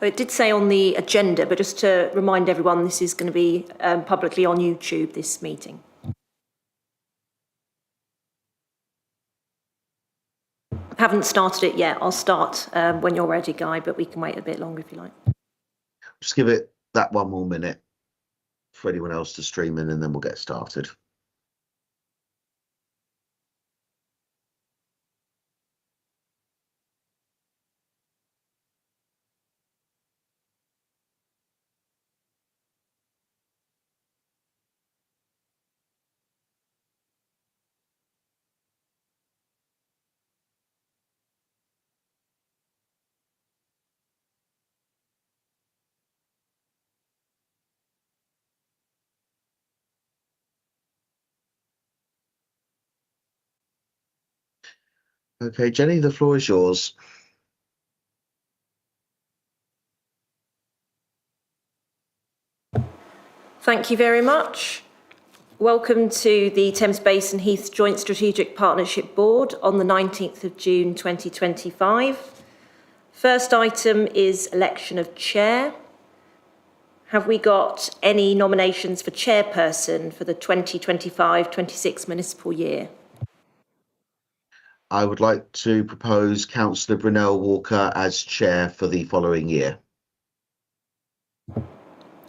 It did say on the agenda, but just to remind everyone, this is going to be publicly on YouTube, this meeting. Haven't started it yet. I'll start when you're ready, Guy, but we can wait a bit longer if you like. Just give it that one more minute for anyone else to stream in, and then we'll get started. Okay, Jenny, the floor is yours. Thank you very much. Welcome to the Thames Basin Heaths Joint Strategic Partnership Board on the 19th of June 2025. First item is election of chair. Have we got any nominations for chairperson for the 2025-26 municipal year? I would like to propose Councillor Brunel Walker as chair for the following year.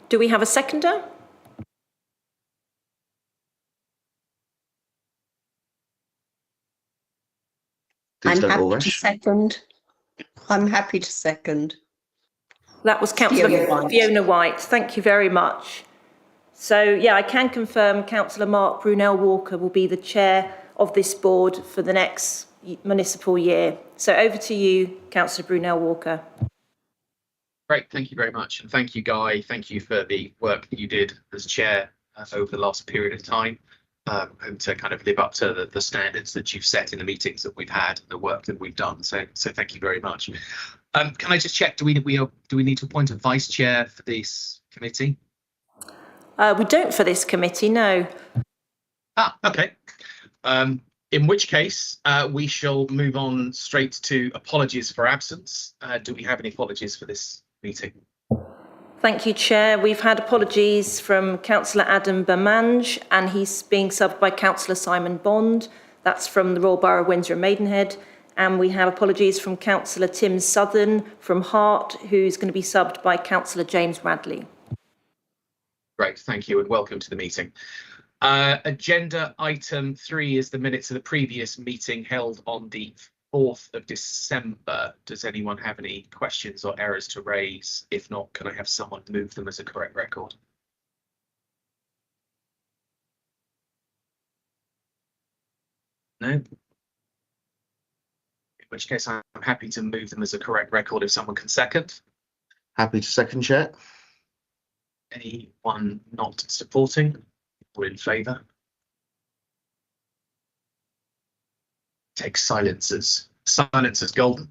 Do we have a seconder? Please I'm don't all happy to rush. second. I'm happy to second. That was Councillor Fiona White. Thank you very much. So, yeah, I can confirm Councillor Mark Brunel Walker will be the chair of this board for the next municipal year. So over to you, Councillor Brunel Walker. Great, thank you very much. And thank you, Guy. Thank you for the work that you did as chair over the last period of time, and to kind of live up to the standards that you've set in the meetings that we've had and the work that we've done. So thank you very much. Can I just check, do we need to appoint a vice chair for this committee? We don't for this committee, no. Okay. In which case, we shall move on straight to apologies for absence. Do we have any apologies for this meeting? Thank you, Chair. We've had apologies from Councillor Adam Bermange, and he's being subbed by Councillor Simon Bond. That's from the Royal Borough of Windsor and Maidenhead. And we have apologies from Councillor Tim Southern from Hart, who's going to be subbed by Councillor James Radley. Great, thank you, and welcome to the meeting. Agenda item 3 is the minutes of the previous meeting held on the 4th of December. Does anyone have any questions or errors to raise? If not, can I have someone move them as a correct record? No? In which case, I'm happy to move them as a correct record if someone can second. Happy to second, Chair. Anyone not supporting or in favour? Take silence as golden.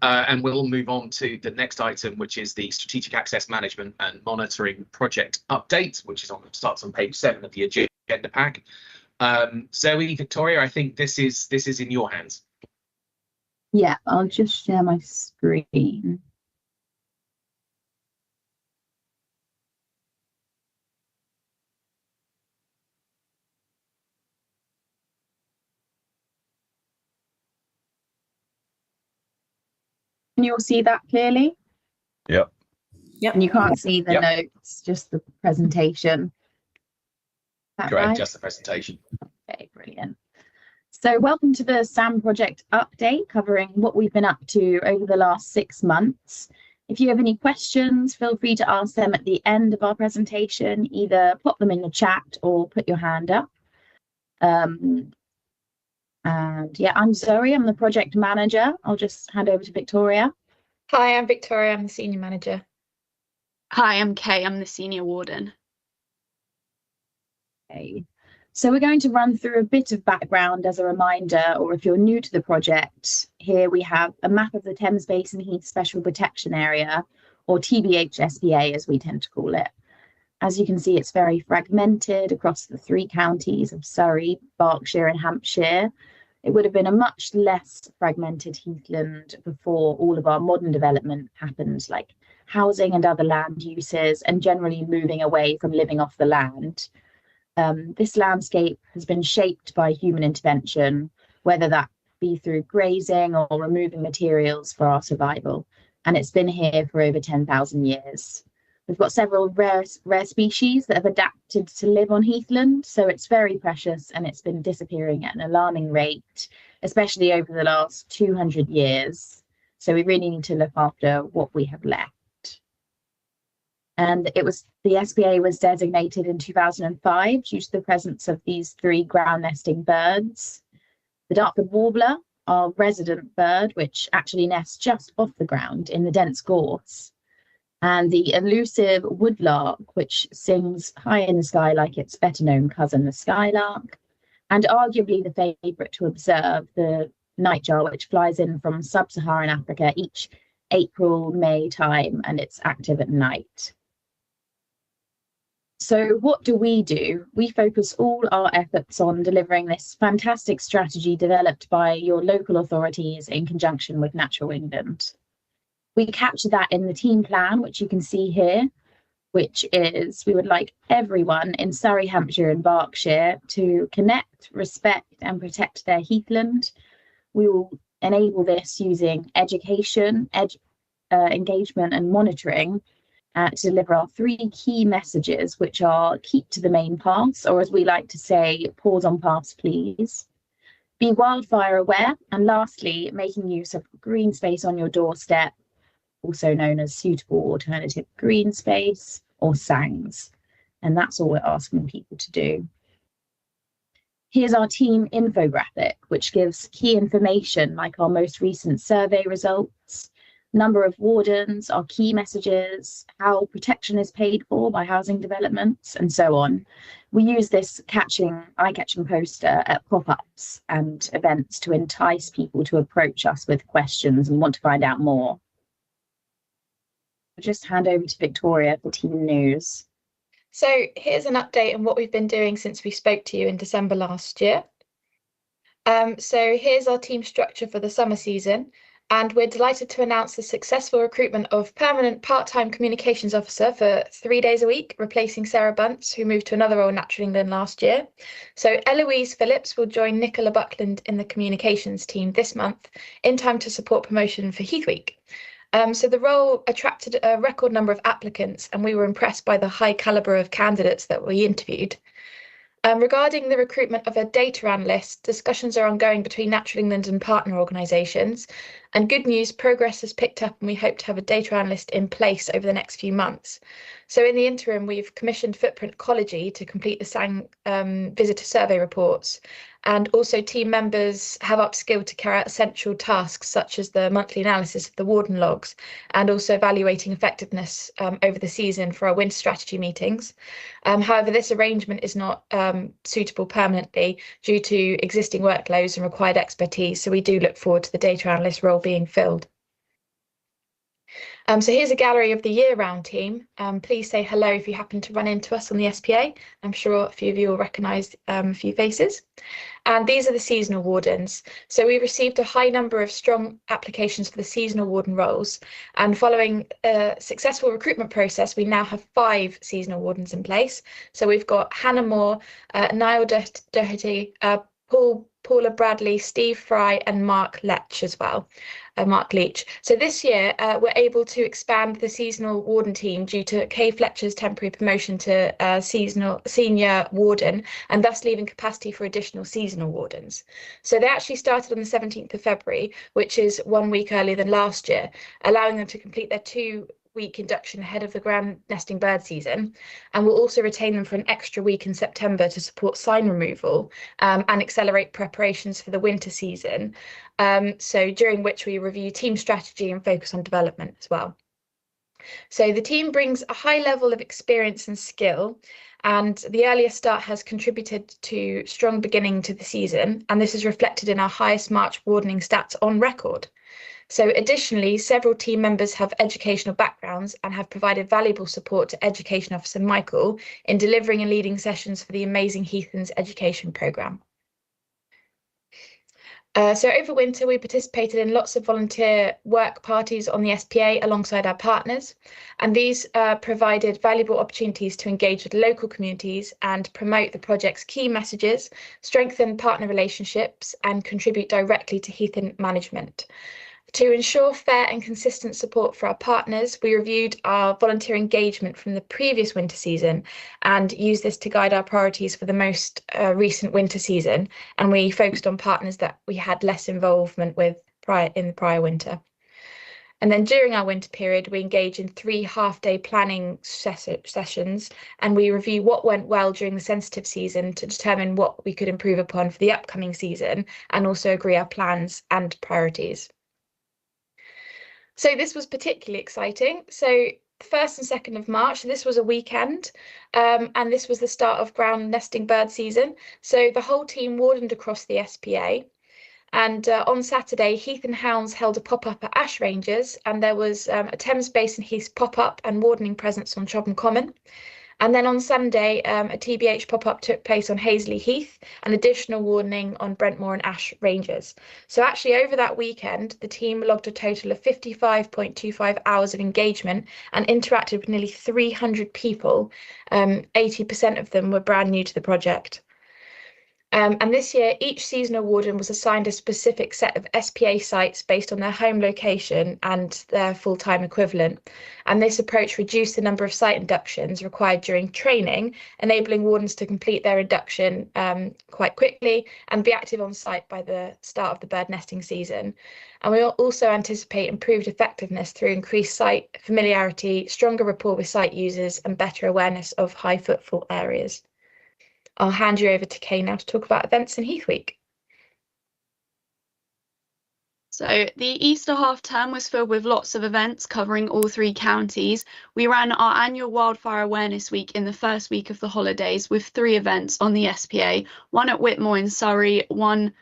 And we'll move on to the next item, which is the Strategic Access Management and Monitoring Project Update, which starts on page 7 of the agenda pack. Zoe, Victoria, I think this is in your hands. Yeah, I'll just share my screen. Can you all see that clearly? Yep. Yep. And you can't see the Yep. notes, just the presentation. Is that Correct, right? just the presentation. Okay, brilliant. So welcome to the SAM project update, covering what we've been up to over the last 6 months. If you have any questions, feel free to ask them at the end of our presentation. Either pop them in the chat or put your hand up. And yeah, I'm Zoe, I'm the project manager. I'll just hand over to Victoria. Hi, I'm Victoria, I'm the senior manager. Hi, I'm Kay, I'm the senior warden. Okay. So we're going to run through a bit of background as a reminder, or if you're new to the project, here we have a map of the Thames Basin Heath Special Protection Area, or TBH-SPA as we tend to call it. As you can see, it's very fragmented across the 3 counties of Surrey, Berkshire and Hampshire, It would have been a much less fragmented heathland before all of our modern development happened, like housing and other land uses, and generally moving away from living off the land. This landscape has been shaped by human intervention, whether that be through grazing or removing materials for our survival. And it's been here for over 10,000 years. We've got several rare species that have adapted to live on heathland, so it's very precious and it's been disappearing at an alarming rate, especially over the last 200 years. So we really need to look after what we have left. And the SPA was designated in 2005 due to the presence of these 3 ground nesting birds. The Dartford warbler, our resident bird, which actually nests just off the ground in the dense gorse, and the elusive woodlark, which sings high in the sky like its better known cousin, the skylark, and arguably the favourite to observe, the nightjar, which flies in from sub-Saharan Africa each April-May time, and it's active at night. So what do? We focus all our efforts on delivering this fantastic strategy developed by your local authorities in conjunction with Natural England. We capture that in the team plan, which you can see here, which is we would like everyone in Surrey, Hampshire and Berkshire to connect, respect and protect their heathland. We will enable this using education, engagement and monitoring to deliver our 3 key messages, which are keep to the main paths, or as we like to say, pause on paths please. Be wildfire aware, and lastly, making use of green space on your doorstep, also known as suitable alternative green space or SANGs. And that's all we're asking people to do. Here's our team infographic, which gives key information like our most recent survey results, number of wardens, our key messages, how protection is paid for by housing developments, and so on. We use this eye-catching poster at pop-ups and events to entice people to approach us with questions and want to find out more. I'll just hand over to Victoria for team news. So here's an update on what we've been doing since we spoke to you in December last year. So here's our team structure for the summer season, and we're delighted to announce the successful recruitment of permanent part-time communications officer for 3 days a week, replacing Sarah Bunce, who moved to another role in Natural England last year. So Eloise Phillips will join Nicola Buckland in the communications team this month in time to support promotion for Heath Week. So the role attracted a record number of applicants, and we were impressed by the high calibre of candidates that we interviewed. Regarding the recruitment of a data analyst, discussions are ongoing between Natural England and partner organisations. And good news, progress has picked up and we hope to have a data analyst in place over the next few months. So in the interim, we've commissioned Footprint Ecology to complete the SANG visitor survey reports. And also team members have upskilled to carry out essential tasks such as the monthly analysis of the warden logs and also evaluating effectiveness over the season for our winter strategy meetings. However, this arrangement is not suitable permanently due to existing workloads and required expertise. So we do look forward to the data analyst role being filled. So here's a gallery of the year-round team. Please say hello if you happen to run into us on the SPA. I'm sure a few of you will recognise a few faces. And these are the seasonal wardens. So we received a high number of strong applications for the seasonal warden roles. And following a successful recruitment process, we now have 5 seasonal wardens in place. So we've got Hannah Moore, Niall Doherty, Paula Bradley, Steve Fry and Mark Leach as well. Mark Leach. So this year we're able to expand the seasonal warden team due to Kay Fletcher's temporary promotion to senior warden, and thus leaving capacity for additional seasonal wardens. So they actually started on the 17th of February, which is 1 week earlier than last year, allowing them to complete their 2-week induction ahead of the ground nesting bird season, and we'll also retain them for an extra week in September to support sign removal and accelerate preparations for the winter season, so during which we review team strategy and focus on development as well. So the team brings a high level of experience and skill, and the earlier start has contributed to strong beginning to the season, and this is reflected in our highest March wardening stats on record. So additionally, several team members have educational backgrounds and have provided valuable support to Education Officer Michael in delivering and leading sessions for the Amazing Heaths education programme. So over winter, we participated in lots of volunteer work parties on the SPA alongside our partners, and these provided valuable opportunities to engage with local communities and promote the project's key messages, strengthen partner relationships, and contribute directly to Heath management. To ensure fair and consistent support for our partners, we reviewed our volunteer engagement from the previous winter season and used this to guide our priorities for the most recent winter season. And we focused on partners that we had less involvement with in the prior winter. And then during our winter period, we engage in 3 half-day planning sessions, and we review what went well during the sensitive season to determine what we could improve upon for the upcoming season, and also agree our plans and priorities. So this was particularly exciting. So 1st and 2nd of March, this was a weekend, and this was the start of ground nesting bird season. So the whole team wardened across the SPA. And on Saturday, Heath and Hounds held a pop-up at Ash Ranges, and there was a Thames Basin Heath pop-up and wardening presence on Chobham Common. And then on Sunday, a TBH pop-up took place on Hazley Heath, and additional wardening on Brentmore and Ash Ranges. So actually over that weekend, the team logged a total of 55.25 hours of engagement and interacted with nearly 300 people. 80% of them were brand new to the project. And this year, each seasonal warden was assigned a specific set of SPA sites based on their home location and their full-time equivalent. And this approach reduced the number of site inductions required during training, enabling wardens to complete their induction quite quickly and be active on site by the start of the bird nesting season. And we also anticipate improved effectiveness through increased site familiarity, stronger rapport with site users, and better awareness of high footfall areas. I'll hand you over to Kay now to talk about events in Heath Week. So the Easter half term was filled with lots of events covering all 3 counties. We ran our annual Wildfire Awareness Week in the first week of the holidays with 3 events on the SPA, one at Whitmore in Surrey, one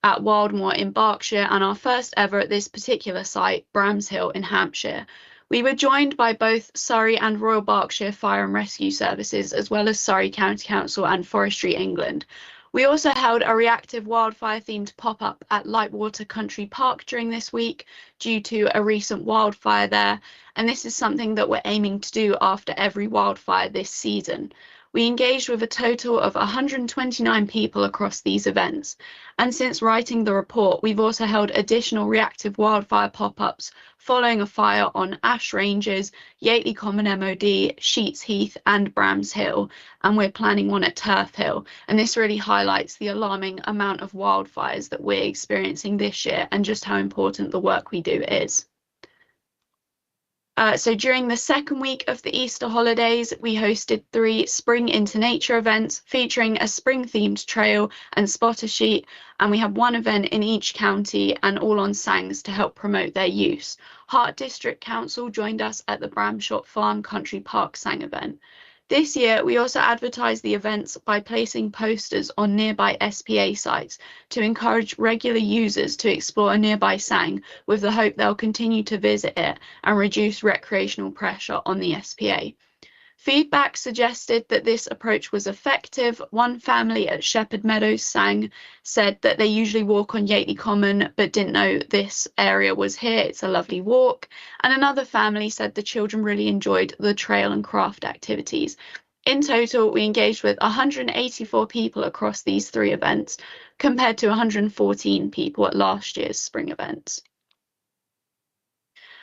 at Wildmoor in Berkshire, and our first ever at this particular site, Bramshill in Hampshire. We were joined by both Surrey and Royal Berkshire Fire and Rescue Services, as well as Surrey County Council and Forestry England. We also held a reactive wildfire-themed pop-up at Lightwater Country Park during this week due to a recent wildfire there, and this is something that we're aiming to do after every wildfire this season. We engaged with a total of 129 people across these events, and since writing the report, we've also held additional reactive wildfire pop-ups following a fire on Ash Ranges, Yateley Common MOD, Sheets Heath and Bramshill, and we're planning one at Turf Hill, and this really highlights the alarming amount of wildfires that we're experiencing this year and just how important the work we do is. So during the second week of the Easter holidays, we hosted 3 Spring into Nature events featuring a spring-themed trail and spotter sheet, and we had 1 event in each county and all on sangs to help promote their use. Hart District Council joined us at the Bramshot Farm Country Park sang event. This year, we also advertised the events by placing posters on nearby SPA sites to encourage regular users to explore a nearby sang with the hope they'll continue to visit it and reduce recreational pressure on the SPA. Feedback suggested that this approach was effective. One family at Shepherd Meadows sang said that they usually walk on Yateley Common but didn't know this area was here. It's a lovely walk. And another family said the children really enjoyed the trail and craft activities. In total, we engaged with 184 people across these 3 events compared to 114 people at last year's spring events.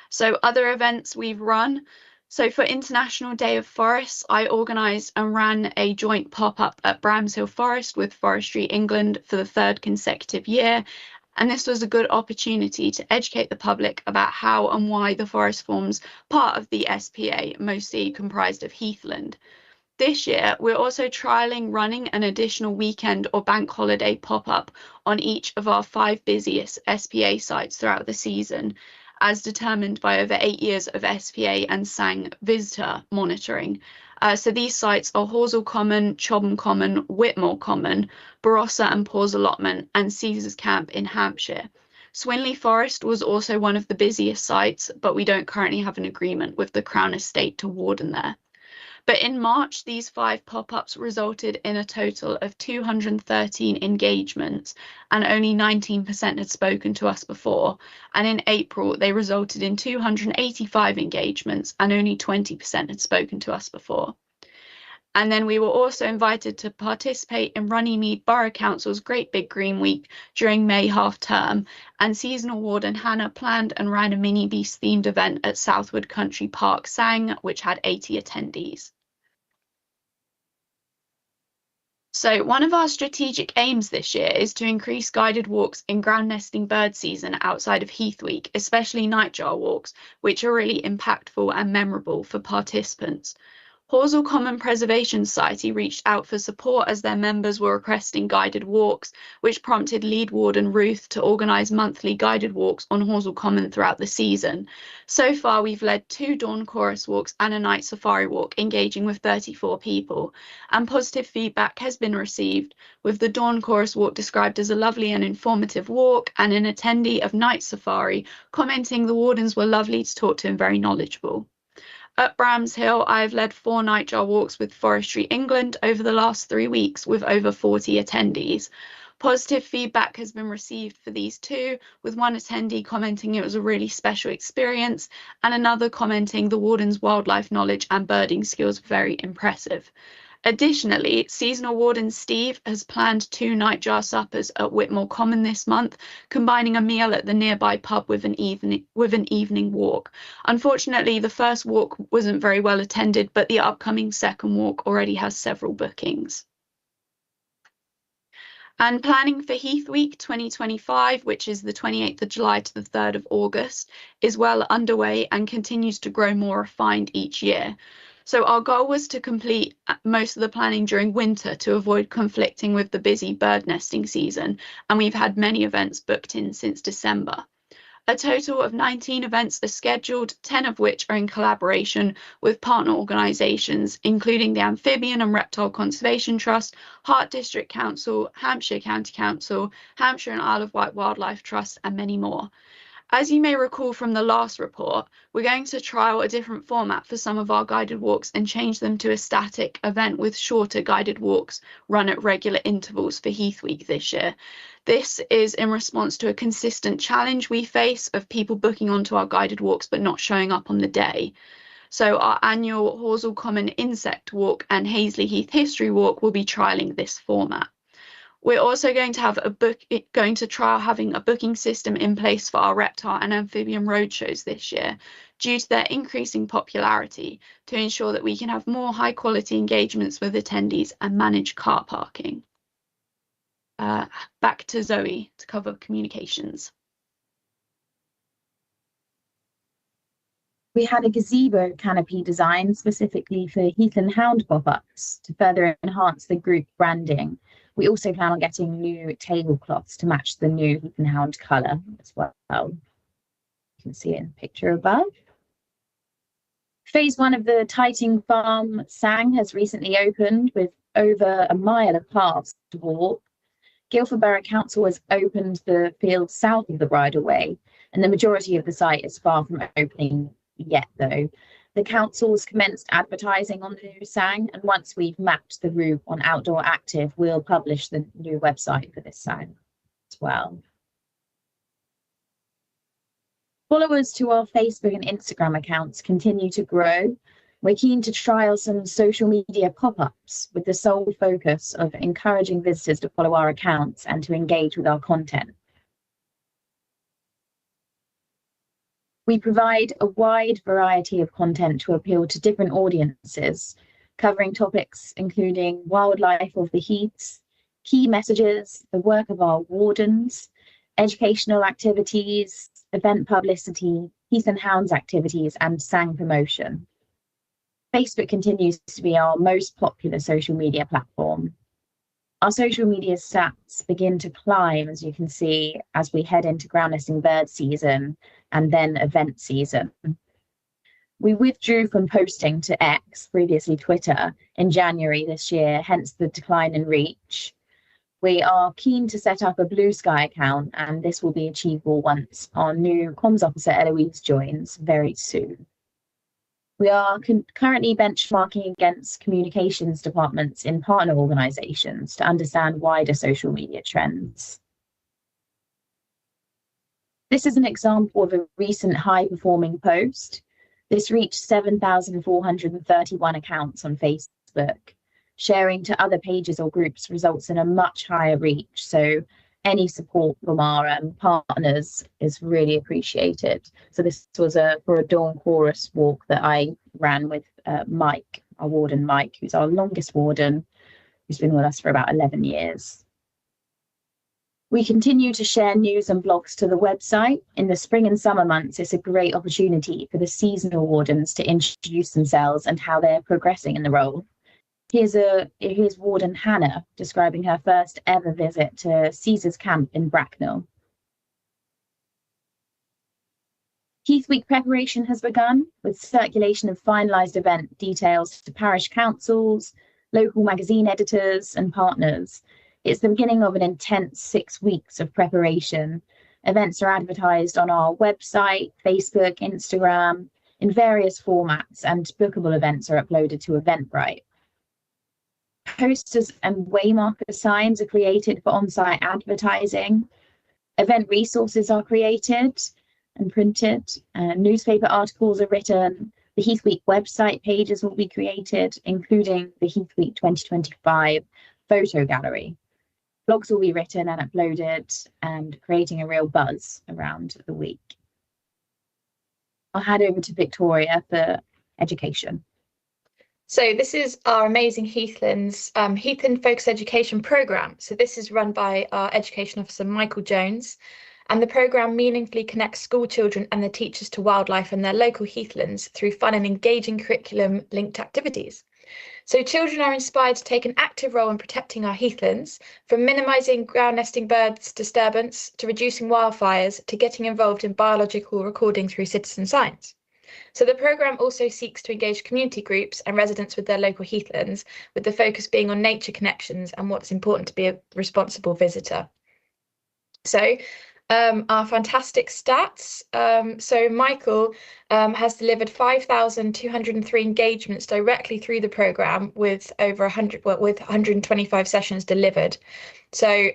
So other events we've run. So for International Day of Forests, I organised and ran a joint pop-up at Bramshill Forest with Forestry England for the 3rd consecutive year. And this was a good opportunity to educate the public about how and why the forest forms part of the SPA, mostly comprised of heathland. This year, we're also trialling running an additional weekend or bank holiday pop-up on each of our 5 busiest SPA sites throughout the season, as determined by over 8 years of SPA and sang visitor monitoring. So these sites are Horsell Common, Chobham Common, Whitmore Common, Barossa and Paws Allotment, and Caesars Camp in Hampshire. Swinley Forest was also one of the busiest sites, but we don't currently have an agreement with the Crown Estate to warden there. But in March, these 5 pop-ups resulted in a total of 213 engagements, and only 19% had spoken to us before. And in April, they resulted in 285 engagements, and only 20% had spoken to us before. And then we were also invited to participate in Runnymede Borough Council's Great Big Green Week during May half term, and seasonal warden Hannah planned and ran a mini beast themed event at Southwood Country Park Sang, which had 80 attendees. So one of our strategic aims this year is to increase guided walks in ground nesting bird season outside of Heath Week, especially nightjar walks, which are really impactful and memorable for participants. Horsell Common Preservation Society reached out for support as their members were requesting guided walks, which prompted lead warden Ruth to organise monthly guided walks on Horsell Common throughout the season. So far, we've led 2 dawn chorus walks and a night safari walk, engaging with 34 people, and positive feedback has been received, with the dawn chorus walk described as a lovely and informative walk, and an attendee of night safari commenting the wardens were lovely to talk to and very knowledgeable. At Bramshill, I've led 4 nightjar walks with Forestry England over the last 3 weeks with over 40 attendees. Positive feedback has been received for these 2, with one attendee commenting it was a really special experience and another commenting the warden's wildlife knowledge and birding skills were very impressive. Additionally, seasonal warden Steve has planned 2 nightjar suppers at Whitmore Common this month, combining a meal at the nearby pub with an evening walk. Unfortunately, the first walk wasn't very well attended, but the upcoming second walk already has several bookings. And planning for Heath Week 2025, which is the 28th of July to the 3rd of August, is well underway and continues to grow more refined each year. So our goal was to complete most of the planning during winter to avoid conflicting with the busy bird nesting season, and we've had many events booked in since December. A total of 19 events are scheduled, 10 of which are in collaboration with partner organisations, including the Amphibian and Reptile Conservation Trust, Hart District Council, Hampshire County Council, Hampshire and Isle of Wight Wildlife Trust, and many more. As you may recall from the last report, we're going to trial a different format for some of our guided walks and change them to a static event with shorter guided walks run at regular intervals for Heath Week this year. This is in response to a consistent challenge we face of people booking onto our guided walks but not showing up on the day. So our annual Horsell Common Insect Walk and Hazley Heath History Walk will be trialling this format. We're also going to trial having a booking system in place for our reptile and amphibian roadshows this year, due to their increasing popularity, to ensure that we can have more high quality engagements with attendees and manage car parking. Back to Zoe to cover communications. We had a gazebo canopy designed specifically for Heath and Hound pop-ups to further enhance the group branding. We also plan on getting new tablecloths to match the new Heath and Hound colour as well. You can see it in the picture above. Phase 1 of the Tyting Farm Sang has recently opened with over a mile of paths to walk. Guildford Borough Council has opened the field south of the bridleway, and the majority of the site is far from opening yet though. The council's commenced advertising on the new Sang, and once we've mapped the route on Outdoor Active, we'll publish the new website for this Sang as well. Followers to our Facebook and Instagram accounts continue to grow. We're keen to trial some social media pop-ups with the sole focus of encouraging visitors to follow our accounts and to engage with our content. We provide a wide variety of content to appeal to different audiences, covering topics including wildlife of the Heaths, key messages, the work of our wardens, educational activities, event publicity, Heath and Hounds activities, and Sang promotion. Facebook continues to be our most popular social media platform. Our social media stats begin to climb, as you can see, as we head into ground nesting bird season and then event season. We withdrew from posting to X, previously Twitter, in January this year, hence the decline in reach. We are keen to set up a Blue Sky account, and this will be achievable once our new comms officer Eloise joins very soon. We are currently benchmarking against communications departments in partner organisations to understand wider social media trends. This is an example of a recent high-performing post. This reached 7,431 accounts on Facebook. Sharing to other pages or groups results in a much higher reach, so any support from our partners is really appreciated. So this was for a dawn chorus walk that I ran with Mike, our warden Mike, who's our longest warden, who's been with us for about 11 years. We continue to share news and blogs to the website. In the spring and summer months, it's a great opportunity for the seasonal wardens to introduce themselves and how they're progressing in the role. Here's Warden Hannah describing her first ever visit to Caesar's Camp in Bracknell. Heath Week preparation has begun with circulation of finalised event details to parish councils, local magazine editors and partners. It's the beginning of an intense 6 weeks of preparation. Events are advertised on our website, Facebook, Instagram, in various formats, and bookable events are uploaded to Eventbrite. Posters and waymarker signs are created for on-site advertising. Event resources are created and printed. Newspaper articles are written. The Heath Week website pages will be created, including the Heath Week 2025 photo gallery. Blogs will be written and uploaded and creating a real buzz around the week. I'll hand over to Victoria for education. So this is our amazing Heathlands Heathland Focus Education Programme. So this is run by our Education Officer, Michael Jones. And the programme meaningfully connects school children and their teachers to wildlife and their local heathlands through fun and engaging curriculum linked activities. So children are inspired to take an active role in protecting our heathlands, from minimising ground nesting birds disturbance to reducing wildfires to getting involved in biological recording through citizen science. So the programme also seeks to engage community groups and residents with their local heathlands, with the focus being on nature connections and what's important to be a responsible visitor. So our fantastic stats. So Michael has delivered 5,203 engagements directly through the programme with over 125 sessions delivered. So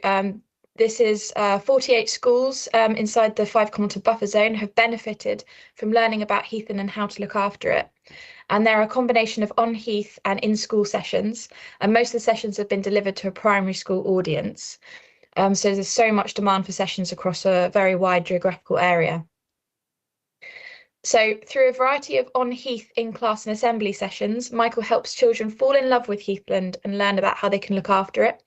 this is 48 schools inside the 5 kilometre buffer zone have benefited from learning about Heathland and how to look after it. And there are a combination of on-heath and in-school sessions, and most of the sessions have been delivered to a primary school audience. So there's so much demand for sessions across a very wide geographical area. So through a variety of on-heath in-class and assembly sessions, Michael helps children fall in love with Heathland and learn about how they can look after it.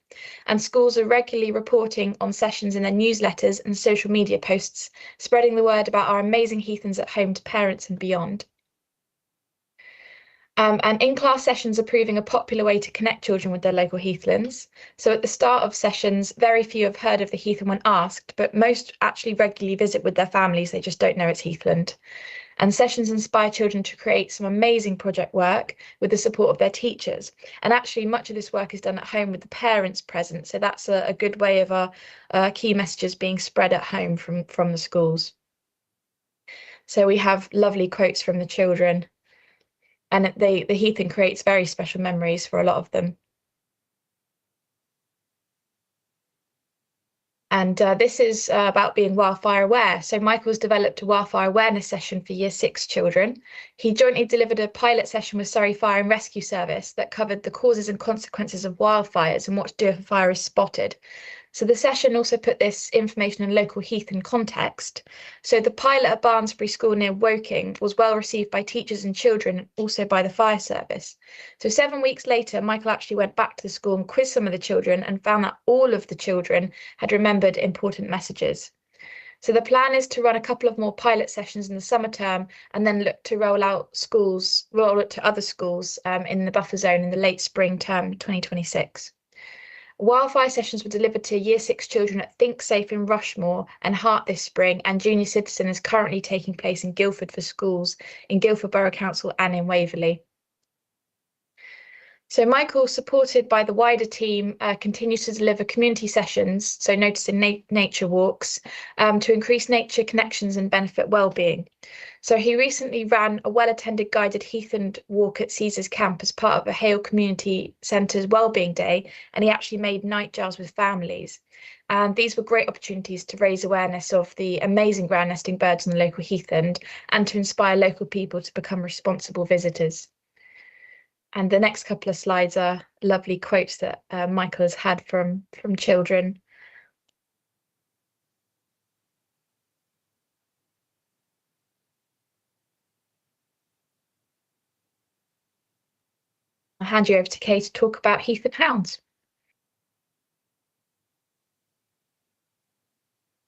And schools are regularly reporting on sessions in their newsletters and social media posts, spreading the word about our amazing Heathlands at home to parents and beyond. And in-class sessions are proving a popular way to connect children with their local heathlands. So at the start of sessions, very few have heard of the Heathland when asked, but most actually regularly visit with their families, they just don't know it's Heathland. And sessions inspire children to create some amazing project work with the support of their teachers. And actually much of this work is done at home with the parents present. So that's a good way of our key messages being spread at home from the schools. So we have lovely quotes from the children. And the Heathland creates very special memories for a lot of them. And this is about being wildfire aware. So Michael's developed a wildfire awareness session for Year 6 children. He jointly delivered a pilot session with Surrey Fire and Rescue Service that covered the causes and consequences of wildfires and what to do if a fire is spotted. So the session also put this information in local heath in context. So the pilot at Barnsbury School near Woking was well received by teachers and children, and also by the fire service. So 7 weeks later, Michael actually went back to the school and quizzed some of the children and found that all of the children had remembered important messages. So the plan is to run a couple of more pilot sessions in the summer term and then look to roll it to other schools in the buffer zone in the late spring term 2026. Wildfire sessions were delivered to Year 6 children at Think Safe in Rushmore and Hart this spring, and Junior Citizen is currently taking place in Guildford for schools, in Guildford Borough Council and in Waverley. So Michael, supported by the wider team, continues to deliver community sessions, so noticing nature walks, to increase nature connections and benefit well-being. So he recently ran a well-attended guided heathland walk at Caesar's Camp as part of a Hale Community Centre's Wellbeing Day, and he actually made nightjars with families. And these were great opportunities to raise awareness of the amazing ground nesting birds in the local heathland and to inspire local people to become responsible visitors. And the next couple of slides are lovely quotes that Michael has had from children. I'll hand you over to Kay to talk about Heath and Hounds.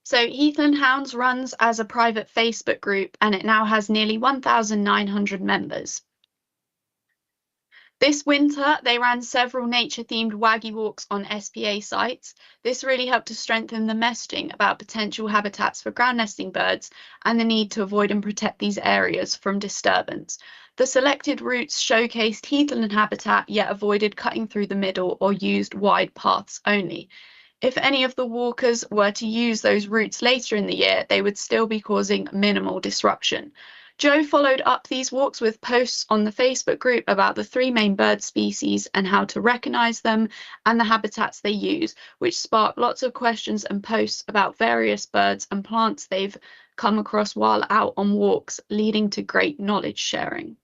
So Heathland Hounds runs as a private Facebook group and it now has nearly 1,900 members. This winter, they ran several nature-themed waggy walks on SPA sites. This really helped to strengthen the messaging about potential habitats for ground nesting birds and the need to avoid and protect these areas from disturbance. The selected routes showcased heathland habitat, yet avoided cutting through the middle or used wide paths only. If any of the walkers were to use those routes later in the year, they would still be causing minimal disruption. Joe followed up these walks with posts on the Facebook group about the 3 main bird species and how to recognise them and the habitats they use, which sparked lots of questions and posts about various birds and plants they've come across while out on walks, leading to great knowledge sharing.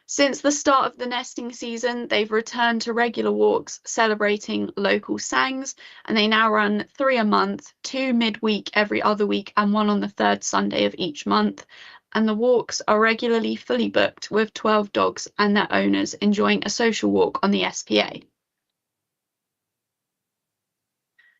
Since the start of the nesting season, they've returned to regular walks celebrating local sangs, and they now run 3 a month, 2 midweek every other week, and 1 on the 3rd Sunday of each month. And the walks are regularly fully booked with 12 dogs and their owners enjoying a social walk on the SPA.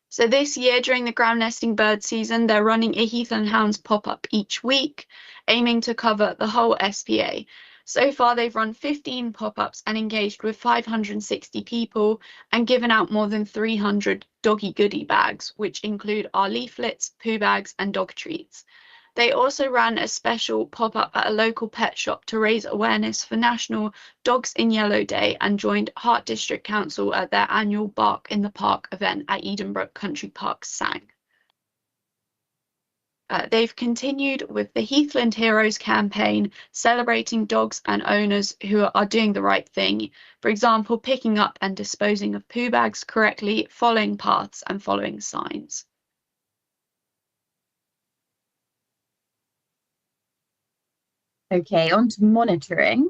So this year, during the ground nesting bird season, they're running a Heath and Hounds pop-up each week, aiming to cover the whole SPA. So far, they've run 15 pop-ups and engaged with 560 people and given out more than 300 doggy goodie bags, which include our leaflets, poo bags, and dog treats. They also ran a special pop-up at a local pet shop to raise awareness for National Dogs in Yellow Day and joined Hart District Council at their annual Bark in the Park event at Edenbrook Country Park Sang. They've continued with the Heathland Heroes campaign, celebrating dogs and owners who are doing the right thing. For example, picking up and disposing of poo bags correctly, following paths and following signs. Okay, on to monitoring.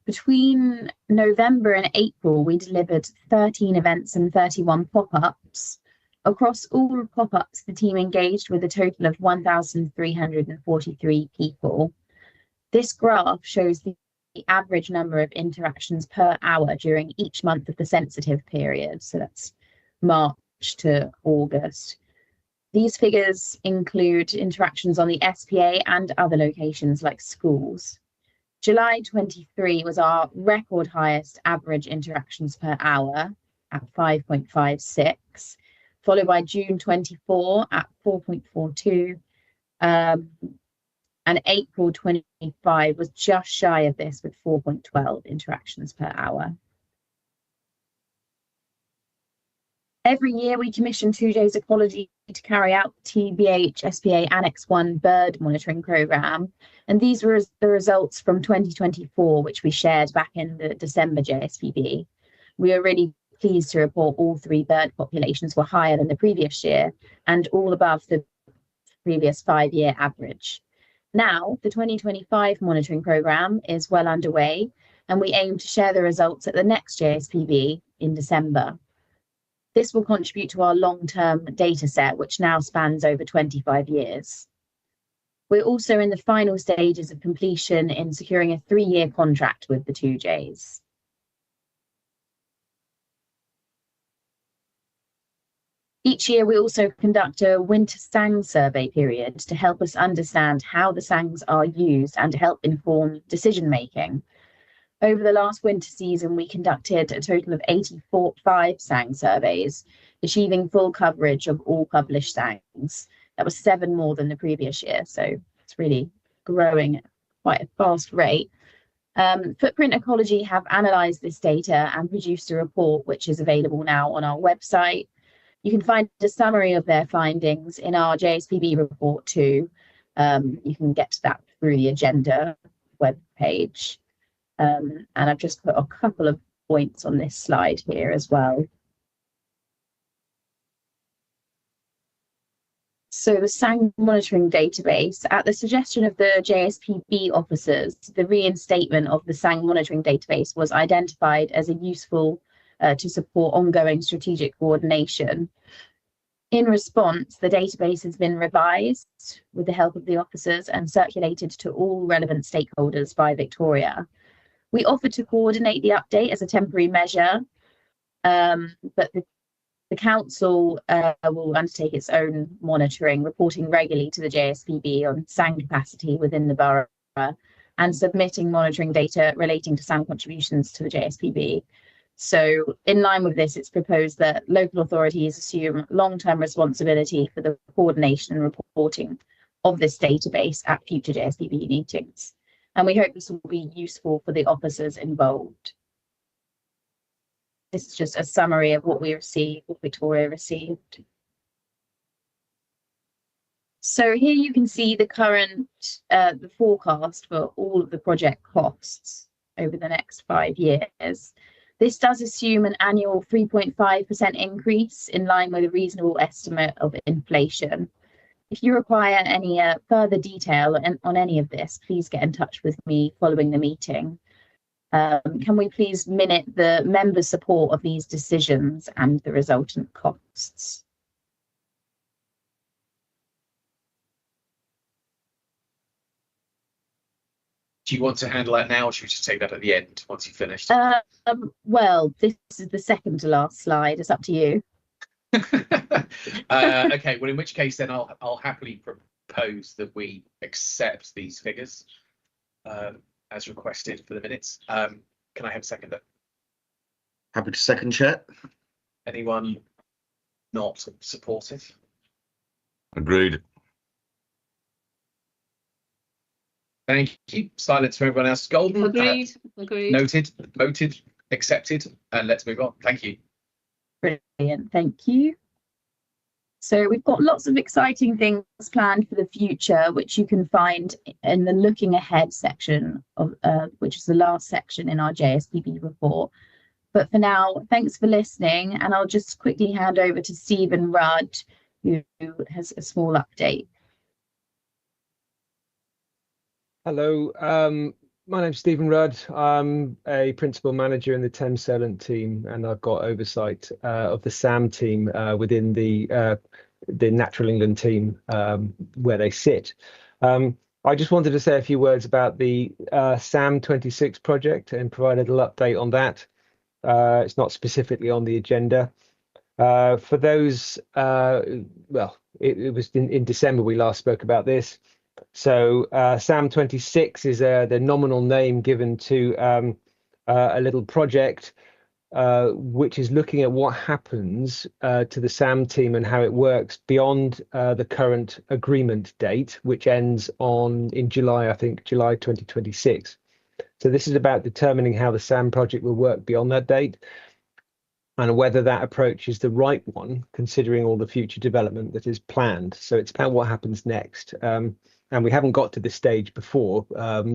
Between November and April, we delivered 13 events and 31 pop-ups. Across all pop-ups, the team engaged with a total of 1,343 people. This graph shows the average number of interactions per hour during each month of the sensitive period. So that's March to August. These figures include interactions on the SPA and other locations like schools. July 23 was our record highest average interactions per hour at 5.56. Followed by June 24 at 4.42, and April 25 was just shy of this with 4.12 interactions per hour. Every year we commission 2 days ecology to carry out the TBH SPA Annex 1 bird monitoring programme, and these were the results from 2024, which we shared back in the December JSPB. We are really pleased to report all 3 bird populations were higher than the previous year and all above the previous 5-year average. Now, the 2025 monitoring programme is well underway, and we aim to share the results at the next JSPB in December. This will contribute to our long-term data set, which now spans over 25 years. We're also in the final stages of completion in securing a 3-year contract with the 2Js. Each year, we also conduct a winter sang survey period to help us understand how the sangs are used and to help inform decision-making. Over the last winter season, we conducted a total of 85 sang surveys, achieving full coverage of all published sangs. That was 7 more than the previous year, so it's really growing at quite a fast rate. Footprint Ecology have analysed this data and produced a report which is available now on our website. You can find a summary of their findings in our JSPB report too. You can get to that through the agenda webpage. And I've just put a couple of points on this slide here as well. So the SANG monitoring database, at the suggestion of the JSPB officers, the reinstatement of the SANG monitoring database was identified as a useful to support ongoing strategic coordination. In response, the database has been revised with the help of the officers and circulated to all relevant stakeholders by Victoria. We offered to coordinate the update as a temporary measure, but the council will undertake its own monitoring, reporting regularly to the JSPB on SANG capacity within the borough and submitting monitoring data relating to SANG contributions to the JSPB. So in line with this, it's proposed that local authorities assume long-term responsibility for the coordination and reporting of this database at future JSPB meetings. And we hope this will be useful for the officers involved. This is just a summary of what we received, what Victoria received. So here you can see the current, the forecast for all of the project costs over the next 5 years. This does assume an annual 3.5% increase in line with a reasonable estimate of inflation. If you require any further detail on any of this, please get in touch with me following the meeting. Can we please minute the member support of these decisions and the resultant costs? Do you want to handle that now, or should we just take that at the end once you've finished? Well, this is the second to last slide. It's up to you. Okay, well, in which case then I'll happily propose that we accept these figures as requested for the minutes. Can I have a seconder? Happy to second, Chair. Anyone not supportive? Agreed. Thank you. Silence for everyone else. Golden. Agreed. Agreed. Noted. Voted. Accepted. And let's move on. Thank you. Brilliant. Thank you. So we've got lots of exciting things planned for the future, which you can find in the looking ahead section of which is the last section in our JSPB report. But for now, thanks for listening, and I'll just quickly hand over to Stephen Rudd, who has a small update. Hello, my name's Stephen Rudd. I'm a principal manager in the Thames Solent team, and I've got oversight of the SAM team within the Natural England team where they sit. I just wanted to say a few words about the SAM 26 project and provide a little update on that. It's not specifically on the agenda. For those, well, it was in December we last spoke about this. So SAM 26 is the nominal name given to a little project which is looking at what happens to the SAM team and how it works beyond the current agreement date, which ends in July, I think, July 2026. So this is about determining how the SAM project will work beyond that date and whether that approach is the right one, considering all the future development that is planned. So it's about what happens next. And we haven't got to this stage before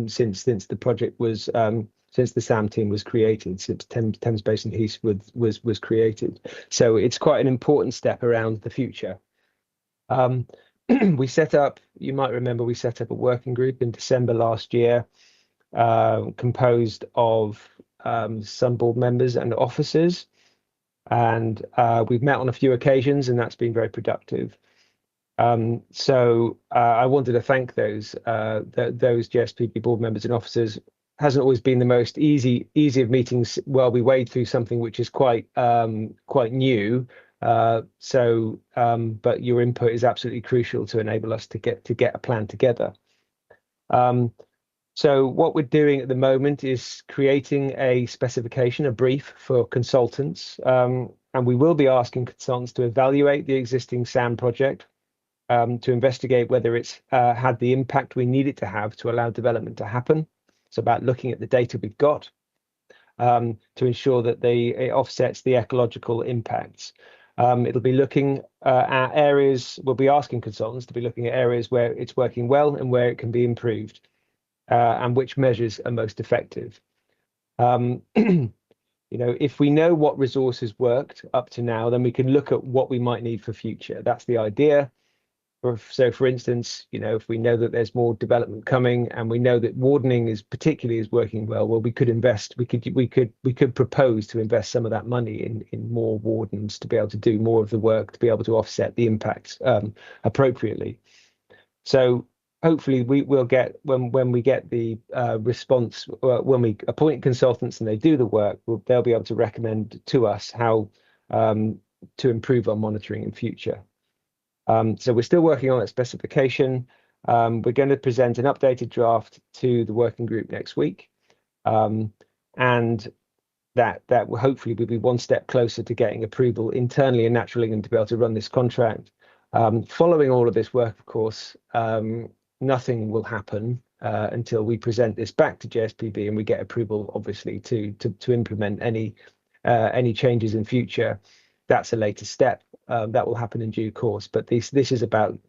since the project was since the SAM team was created, since Thames Basin Heaths was created. So it's quite an important step around the future. We set up, you might remember, we set up a working group in December last year, composed of some board members and officers, and we've met on a few occasions, and that's been very productive. So I wanted to thank those JSPB board members and officers. Hasn't always been the most easy of meetings while we wade through something which is quite new. But your input is absolutely crucial to enable us to get a plan together. So what we're doing at the moment is creating a specification, a brief for consultants, and we will be asking consultants to evaluate the existing SAM project, to investigate whether it's had the impact we need it to have to allow development to happen, It's about looking at the data we've got to ensure that it offsets the ecological impacts. It'll be looking at areas, we'll be asking consultants to be looking at areas where it's working well and where it can be improved, and which measures are most effective. You know, if we know what resources worked up to now, then we can look at what we might need for future. That's the idea. So for instance, you know, if we know that there's more development coming and we know that wardening is working well, we could invest, we could propose to invest some of that money in more wardens to be able to do more of the work, to be able to offset the impacts appropriately. So hopefully we will get, when we get the response, when we appoint consultants and they do the work, they'll be able to recommend to us how to improve our monitoring in future. So we're still working on that specification. We're going to present an updated draft to the working group next week, and that will hopefully be one step closer to getting approval internally in Natural England to be able to run this contract. Following all of this work, of course, nothing will happen until we present this back to JSPB and we get approval, obviously, to implement any changes in future. That's a later step. That will happen in due course. But this is about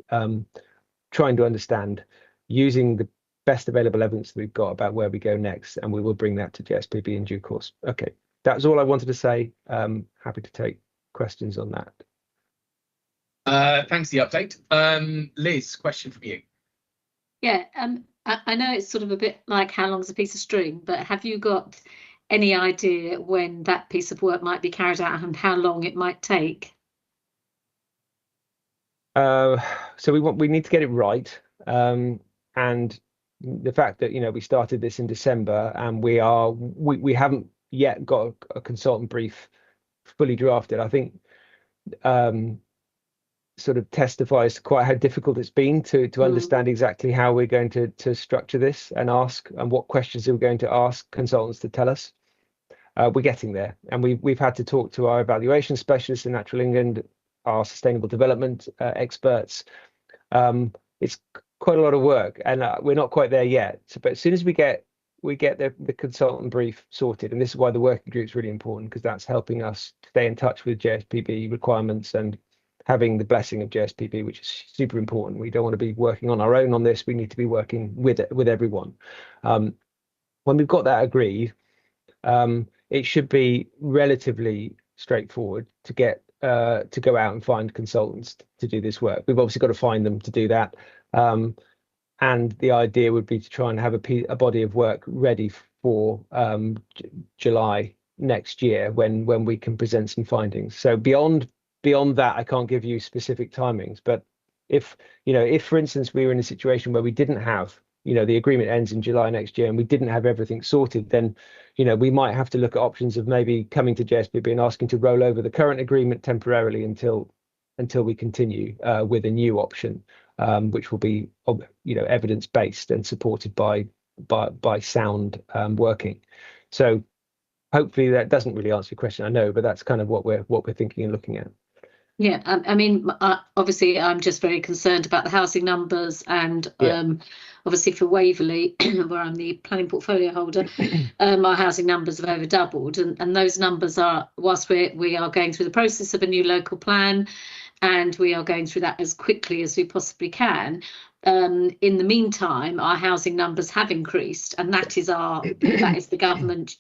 trying to understand, using the best available evidence that we've got about where we go next, and we will bring that to JSPB in due course. Okay, that's all I wanted to say. Happy to take questions on that. Thanks for the update. Liz, question from you. Yeah, I know it's sort of a bit like how long's a piece of string, but have you got any idea when that piece of work might be carried out and how long it might take? So we need to get it right, and the fact that, you know, we started this in December and we haven't yet got a consultant brief fully drafted, I think sort of testifies to quite how difficult it's been to understand exactly how we're going to structure this and what questions are we going to ask consultants to tell us. We're getting there, and we've had to talk to our evaluation specialists in Natural England, our sustainable development experts. It's quite a lot of work, and we're not quite there yet. So, but as soon as we get the consultant brief sorted, and this is why the working group is really important, because that's helping us stay in touch with JSPB requirements and having the blessing of JSPB, which is super important. We don't want to be working on our own on this. We need to be working with everyone. When we've got that agreed, it should be relatively straightforward to get to go out and find consultants to do this work. We've obviously got to find them to do that, and the idea would be to try and have a body of work ready for July next year, when we can present some findings. So beyond that, I can't give you specific timings. But if for instance we were in a situation where we didn't have, the agreement ends in July next year and we didn't have everything sorted, then, we might have to look at options of maybe coming to JSPB and asking to roll over the current agreement temporarily until we continue with a new option, which will be, evidence-based and supported by sound working. So hopefully that doesn't really answer your question, I know, but that's kind of what we're thinking and looking at. Yeah, I mean, obviously, I'm just very concerned about the housing numbers, and obviously for Waverley, where I'm the planning portfolio holder, our housing numbers have over doubled, and those numbers are, whilst we are going through the process of a new local plan, and we are going through that as quickly as we possibly can. In the meantime, our housing numbers have increased, and that is the government,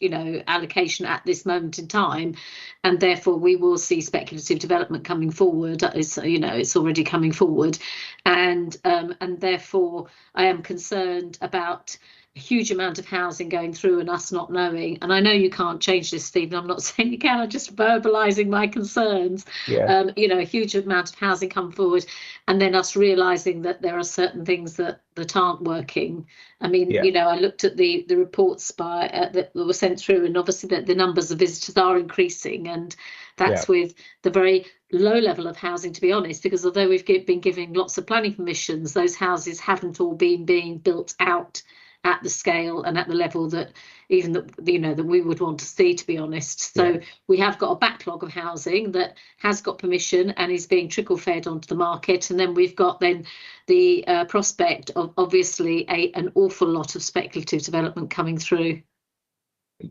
allocation at this moment in time, and therefore we will see speculative development coming forward. It's already coming forward, and therefore I am concerned about a huge amount of housing going through and us not knowing. And I know you can't change this, Stephen. I'm not saying you can. I'm just verbalising my concerns. Yeah. A huge amount of housing come forward, and then us realising that there are certain things that aren't working. I mean, I looked at the reports that were sent through, and obviously that the numbers of visitors are increasing, and that's with the very low level of housing, to be honest, because although we've been giving lots of planning permissions, those houses haven't all been being built out at the scale and at the level that even that that we would want to see, to be honest. So we have got a backlog of housing that has got permission and is being trickle fed onto the market, and then we've got then the prospect of obviously an awful lot of speculative development coming through.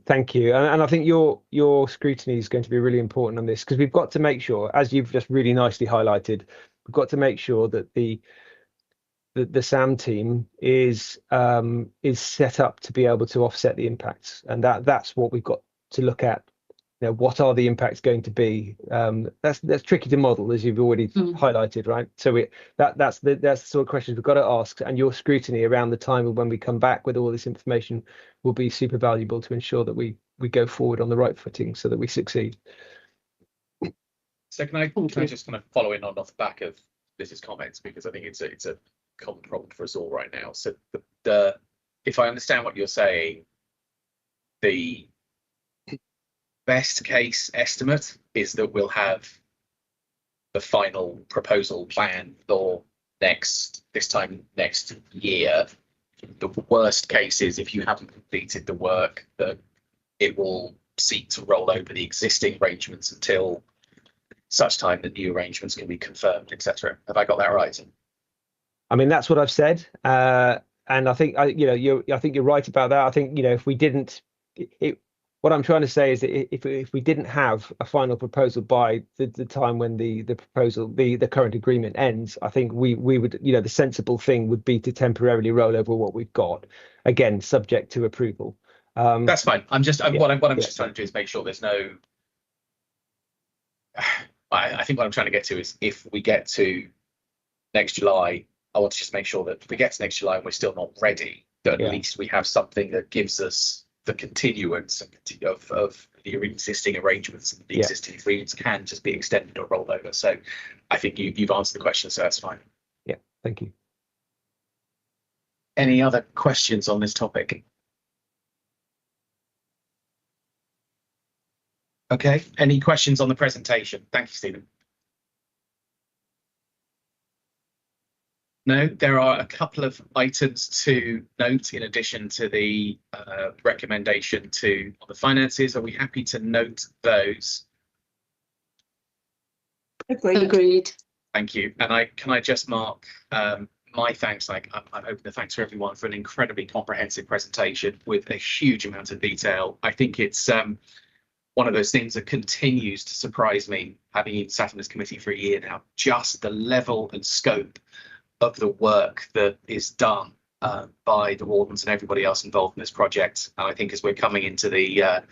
Thank you, and I think your scrutiny is going to be really important on this, because we've got to make sure, as you've just really nicely highlighted, we've got to make sure that the SAM team is set up to be able to offset the impacts, and that's what we've got to look at. What are the impacts going to be? That's tricky to model, as you've already highlighted, right? So that's the sort of questions we've got to ask, and your scrutiny around the time of when we come back with all this information will be super valuable to ensure that we go forward on the right footing so that we succeed. So can I just kind of follow in off the back of Liz's comments, because I think it's a common problem for us all right now. So if I understand what you're saying, the best case estimate is that we'll have the final proposal plan for this time next year. The worst case is, if you haven't completed the work, that it will seek to roll over the existing arrangements until such time that new arrangements can be confirmed, etc. Have I got that right? I mean, that's what I've said, and I think I think you're right about that. I think if we didn't, what I'm trying to say is that if we didn't have a final proposal by the time when the current agreement ends, I think we would, the sensible thing would be to temporarily roll over what we've got, again subject to approval. That's fine. What I'm just trying to do is make sure there's no. I think what I'm trying to get to is, if we get to next July, I want to just make sure that if we get to next July and we're still not ready, that at least we have something that gives us the continuance of the existing arrangements, and the existing agreements can just be extended or rolled over. So I think you've answered the question, so that's fine. Yeah, thank you. Any other questions on this topic? Okay, any questions on the presentation? Thank you, Stephen. No, there are a couple of items to note in addition to the recommendation on the finances. Are we happy to note those? Agreed. Thank you. And can I just mark my thanks? I'm hoping the thanks for everyone for an incredibly comprehensive presentation with a huge amount of detail. I think it's one of those things that continues to surprise me, having sat on this committee for a year now, just the level and scope of the work that is done by the wardens and everybody else involved in this project. And I think as we're coming into the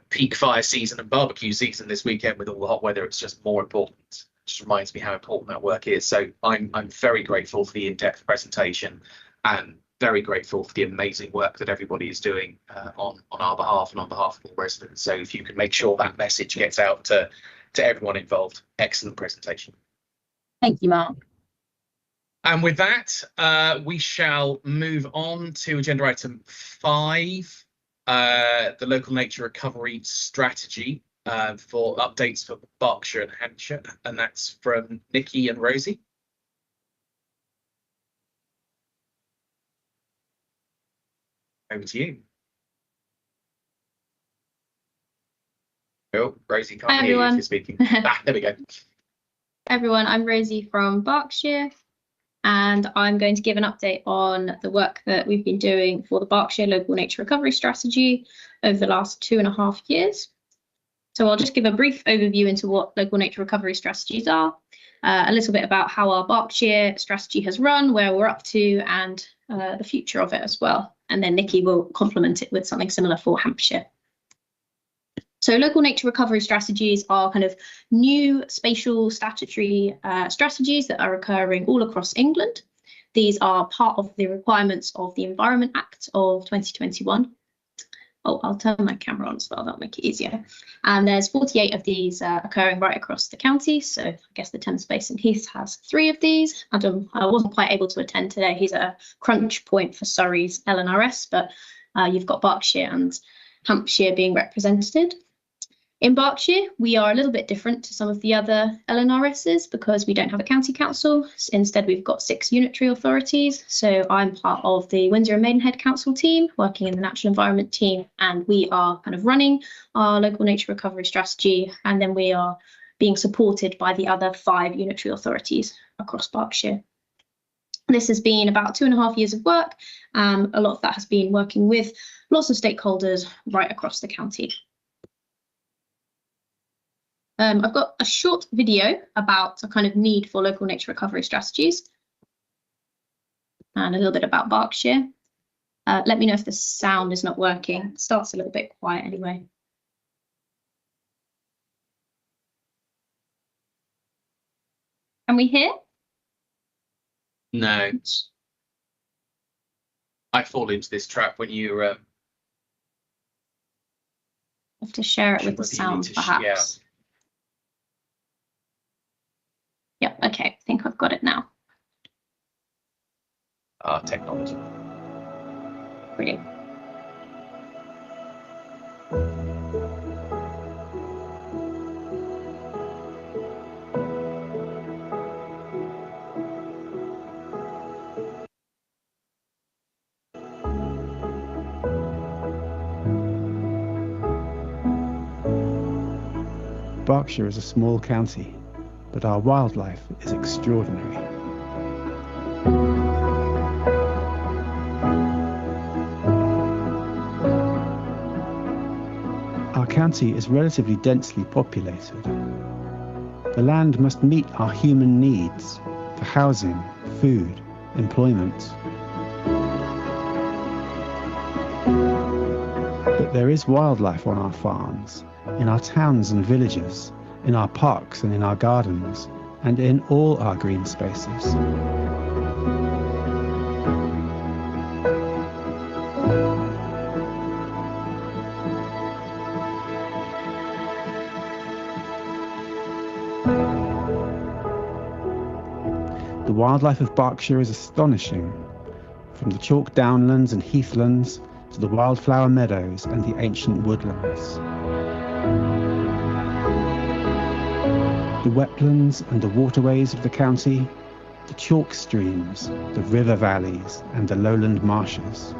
peak fire season and barbecue season this weekend with all the hot weather, it's just more important. It just reminds me how important that work is. So I'm very grateful for the in-depth presentation, and very grateful for the amazing work that everybody is doing on our behalf and on behalf of all residents. So if you can make sure that message gets out to everyone involved, excellent presentation. Thank you, Mark. And with that, we shall move on to agenda item 5, the local nature recovery strategy for updates for Berkshire and Hampshire, and that's from Nikki and Rosie. Over to you. Oh, Rosie can't hear you if you're speaking. There we go. Everyone, I'm Rosie from Berkshire, and I'm going to give an update on the work that we've been doing for the Berkshire Local Nature Recovery Strategy over the last 2.5 years. So I'll just give a brief overview into what local nature recovery strategies are, a little bit about how our Berkshire strategy has run, where we're up to, and the future of it as well. And then Nikki will complement it with something similar for Hampshire. So local nature recovery strategies are kind of new spatial statutory strategies that are occurring all across England. These are part of the requirements of the Environment Act of 2021. Oh, I'll turn my camera on as well, that'll make it easier. And there's 48 of these occurring right across the county. So I guess the Thames Basin Heaths has 3 of these. Adam, I wasn't quite able to attend today. He's a crunch point for Surrey's LNRS, but you've got Berkshire and Hampshire being represented. In Berkshire, we are a little bit different to some of the other LNRSs because we don't have a county council. Instead, we've got 6 unitary authorities. So I'm part of the Windsor and Maidenhead Council team, working in the natural environment team, and we are kind of running our local nature recovery strategy, and then we are being supported by the other 5 unitary authorities across Berkshire. This has been about 2.5 years of work. A lot of that has been working with lots of stakeholders right across the county. I've got a short video about a kind of need for local nature recovery strategies and a little bit about Berkshire. Let me know if the sound is not working. It starts a little bit quiet anyway. Can we hear? No. I fall into this trap when you I have to share it with the sound, perhaps. Yep, okay, I think I've got it now. Technology. Brilliant. Berkshire is a small county, but our wildlife is extraordinary. Our county is relatively densely populated. The land must meet our human needs for housing, food, employment. But there is wildlife on our farms, in our towns and villages, in our parks and in our gardens, and in all our green spaces. The wildlife of Berkshire is astonishing, from the chalk downlands and heathlands to the wildflower meadows and the ancient woodlands. The wetlands and the waterways of the county, the chalk streams, the river valleys and the lowland marshes.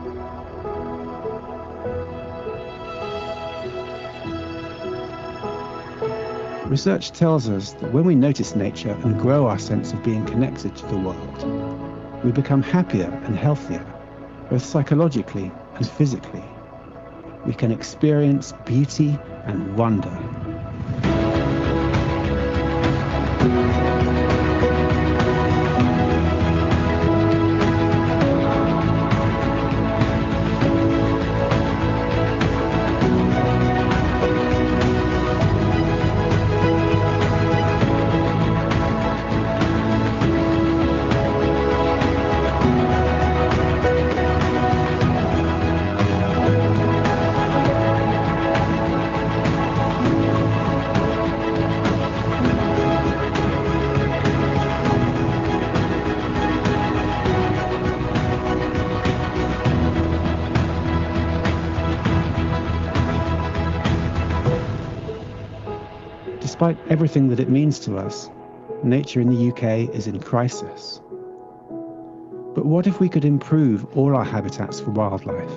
Research tells us that when we notice nature and grow our sense of being connected to the world, we become happier and healthier, both psychologically and physically. We can experience beauty and wonder. Despite everything that it means to us, nature in the UK is in crisis. But what if we could improve all our habitats for wildlife,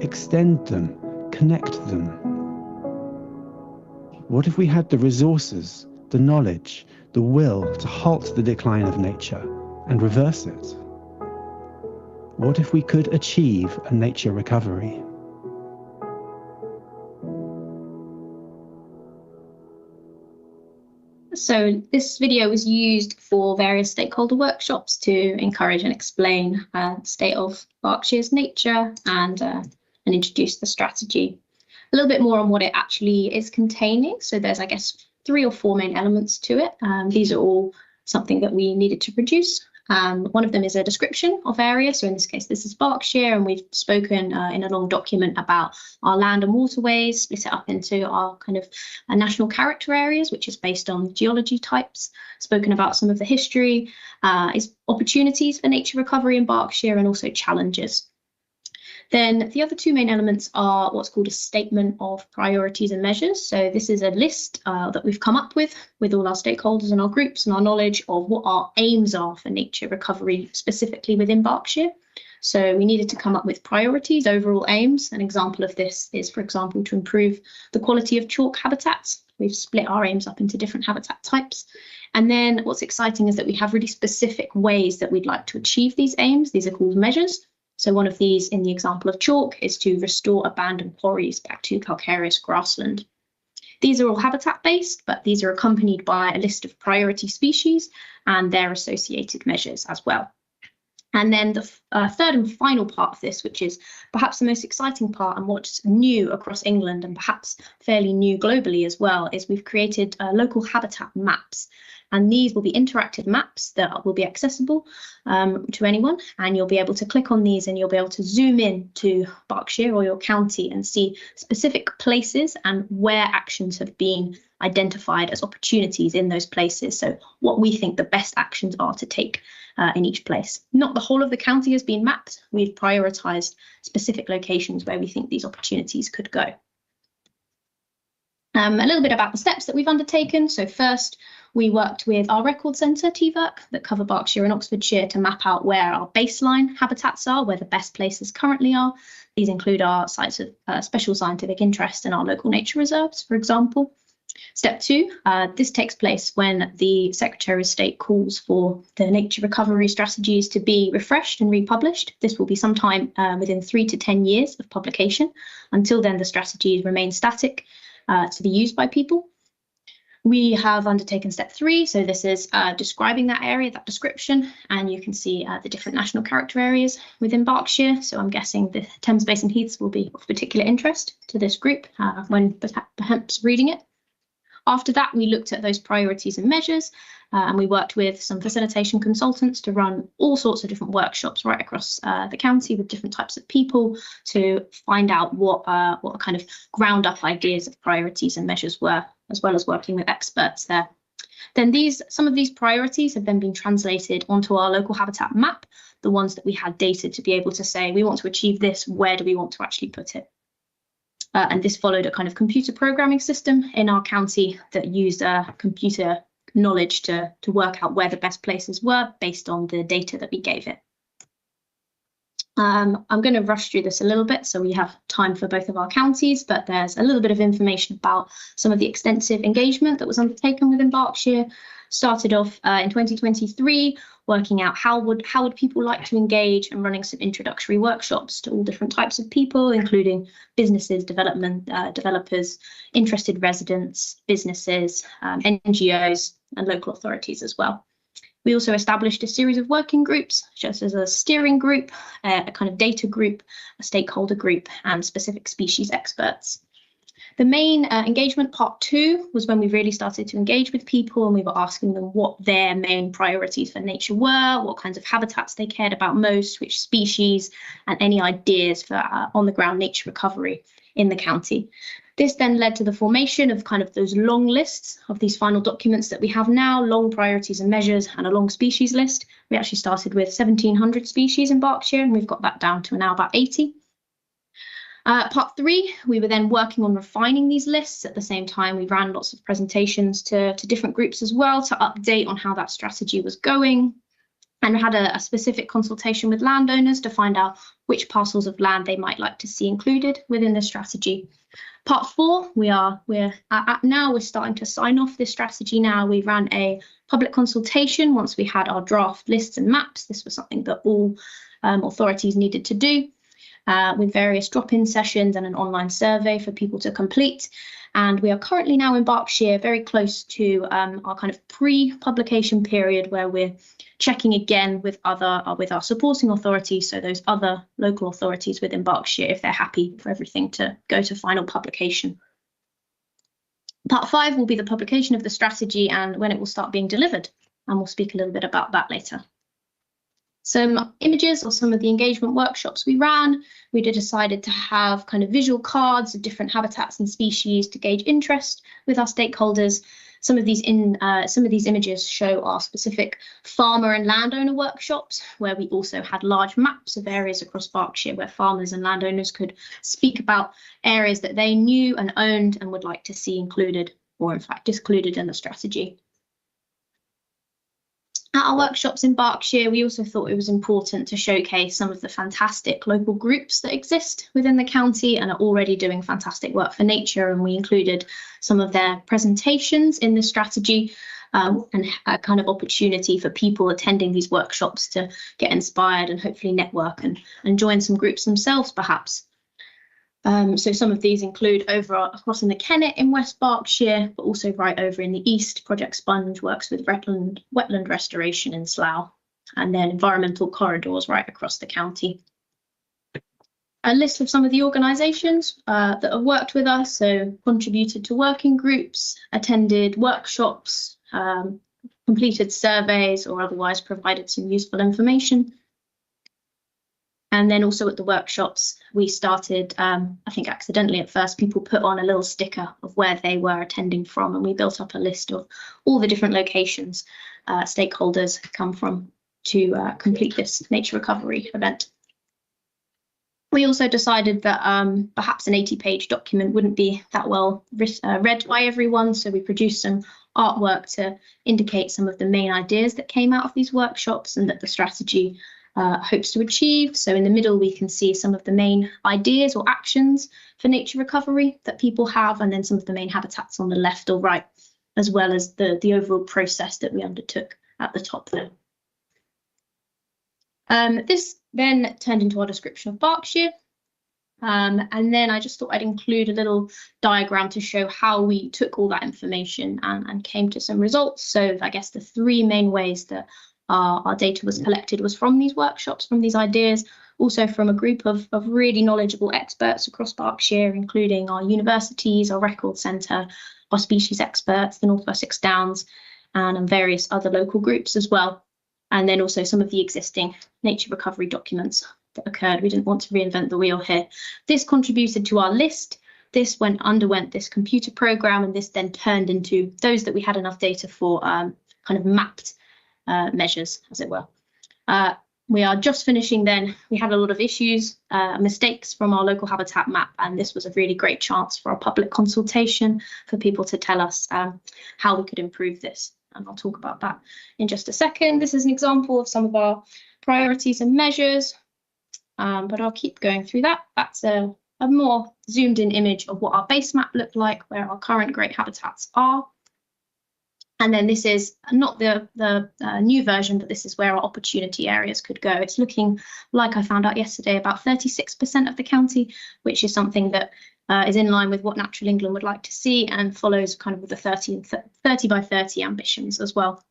extend them, connect them? What if we had the resources, the knowledge, the will to halt the decline of nature and reverse it? What if we could achieve a nature recovery? So this video was used for various stakeholder workshops to encourage and explain the state of Berkshire's nature and introduce the strategy. A little bit more on what it actually is containing. So there's, I guess, 3 or 4 main elements to it. These are all something that we needed to produce. One of them is a description of area. So in this case, this is Berkshire, and we've spoken in a long document about our land and waterways, split it up into our kind of national character areas, which is based on geology types, spoken about some of the history, is opportunities for nature recovery in Berkshire, and also challenges. Then the other two main elements are what's called a statement of priorities and measures. So this is a list that we've come up with all our stakeholders and our groups and our knowledge of what our aims are for nature recovery, specifically within Berkshire. So we needed to come up with priorities, overall aims. An example of this is, for example, to improve the quality of chalk habitats. We've split our aims up into different habitat types. And then what's exciting is that we have really specific ways that we'd like to achieve these aims. These are called measures. So one of these in the example of chalk is to restore abandoned quarries back to calcareous grassland. These are all habitat based, but these are accompanied by a list of priority species and their associated measures as well. And then the third and final part of this, which is perhaps the most exciting part and what's new across England and perhaps fairly new globally as well, is we've created local habitat maps. And these will be interactive maps that will be accessible to anyone. And you'll be able to click on these and you'll be able to zoom in to Berkshire or your county and see specific places and where actions have been identified as opportunities in those places. So what we think the best actions are to take in each place. Not the whole of the county has been mapped. We've prioritised specific locations where we think these opportunities could go. A little bit about the steps that we've undertaken. So first, we worked with our record centre, TVERC, that cover Berkshire and Oxfordshire to map out where our baseline habitats are, where the best places currently are. These include our sites of special scientific interest and our local nature reserves, for example. Step 2, this takes place when the Secretary of State calls for the nature recovery strategies to be refreshed and republished. This will be sometime within 3 to 10 years of publication. Until then, the strategies remain static to be used by people. We have undertaken step 3, so this is describing that area, that description, and you can see the different national character areas within Berkshire. So I'm guessing the Thames Basin Heaths will be of particular interest to this group when perhaps reading it. After that, we looked at those priorities and measures, and we worked with some facilitation consultants to run all sorts of different workshops right across the county with different types of people to find out what kind of ground up ideas of priorities and measures were, as well as working with experts there. Then some of these priorities have then been translated onto our local habitat map, the ones that we had data to be able to say, we want to achieve this, where do we want to actually put it? And this followed a kind of computer programming system in our county that used computer knowledge to work out where the best places were based on the data that we gave it. I'm going to rush through this a little bit so we have time for both of our counties, but there's a little bit of information about some of the extensive engagement that was undertaken within Berkshire. Started off in 2023, working out how would people like to engage and running some introductory workshops to all different types of people, including businesses, developers, interested residents, businesses, NGOs, and local authorities as well. We also established a series of working groups, just as a steering group, a kind of data group, a stakeholder group, and specific species experts. The main engagement, part 2, was when we really started to engage with people and we were asking them what their main priorities for nature were, what kinds of habitats they cared about most, which species, and any ideas for on-the-ground nature recovery in the county. This then led to the formation of kind of those long lists of these final documents that we have now, long priorities and measures and a long species list. We actually started with 1,700 species in Berkshire and we've got that down to now about 80. Part 3, we were then working on refining these lists. At the same time, we ran lots of presentations to different groups as well to update on how that strategy was going. And we had a specific consultation with landowners to find out which parcels of land they might like to see included within the strategy. Part 4, we're starting to sign off this strategy now. We ran a public consultation once we had our draft lists and maps. This was something that all authorities needed to do. With various drop-in sessions and an online survey for people to complete. And we are currently now in Berkshire very close to our kind of pre-publication period where we're checking again with our supporting authorities, so those other local authorities within Berkshire, if they're happy for everything to go to final publication. Part 5 will be the publication of the strategy and when it will start being delivered. And we'll speak a little bit about that later. Some images or some of the engagement workshops we ran, we decided to have kind of visual cards of different habitats and species to gauge interest with our stakeholders. Some of these images show our specific farmer and landowner workshops, where we also had large maps of areas across Berkshire where farmers and landowners could speak about areas that they knew and owned and would like to see included, or in fact included in the strategy. At our workshops in Berkshire, we also thought it was important to showcase some of the fantastic local groups that exist within the county and are already doing fantastic work for nature. And we included some of their presentations in the strategy and a kind of opportunity for people attending these workshops to get inspired and hopefully network and join some groups themselves, perhaps. So some of these include across in the Kennet in West Berkshire, but also right over in the east. Project Sponge works with wetland restoration in Slough, and then environmental corridors right across the county. A list of some of the organisations that have worked with us, so contributed to working groups, attended workshops, completed surveys, or otherwise provided some useful information. And then also at the workshops, we started, I think accidentally at first, people put on a little sticker of where they were attending from, and we built up a list of all the different locations stakeholders come from to complete this nature recovery event. We also decided that perhaps an 80-page document wouldn't be that well read by everyone, so we produced some artwork to indicate some of the main ideas that came out of these workshops and that the strategy hopes to achieve. So in the middle, we can see some of the main ideas or actions for nature recovery that people have, and then some of the main habitats on the left or right, as well as the overall process that we undertook at the top there. This then turned into our description of Berkshire. And then I just thought I'd include a little diagram to show how we took all that information and came to some results. So I guess the three main ways that our data was collected was from these workshops, from these ideas, also from a group of really knowledgeable experts across Berkshire, including our universities, our record centre, our species experts, the North Wessex Downs, and various other local groups as well. And then also some of the existing nature recovery documents that occurred. We didn't want to reinvent the wheel here. This contributed to our list. This underwent this computer program, and this then turned into those that we had enough data for kind of mapped measures, as it were. We are just finishing then. We had a lot of issues, mistakes from our local habitat map, and this was a really great chance for our public consultation for people to tell us how we could improve this. And I'll talk about that in just a second. This is an example of some of our priorities and measures, but I'll keep going through that. That's a more zoomed in image of what our base map looked like, where our current great habitats are. And then this is not the new version, but this is where our opportunity areas could go. It's looking like I found out yesterday about 36% of the county, which is something that is in line with what Natural England would like to see and follows kind of with the 30 by 30 ambitions as well.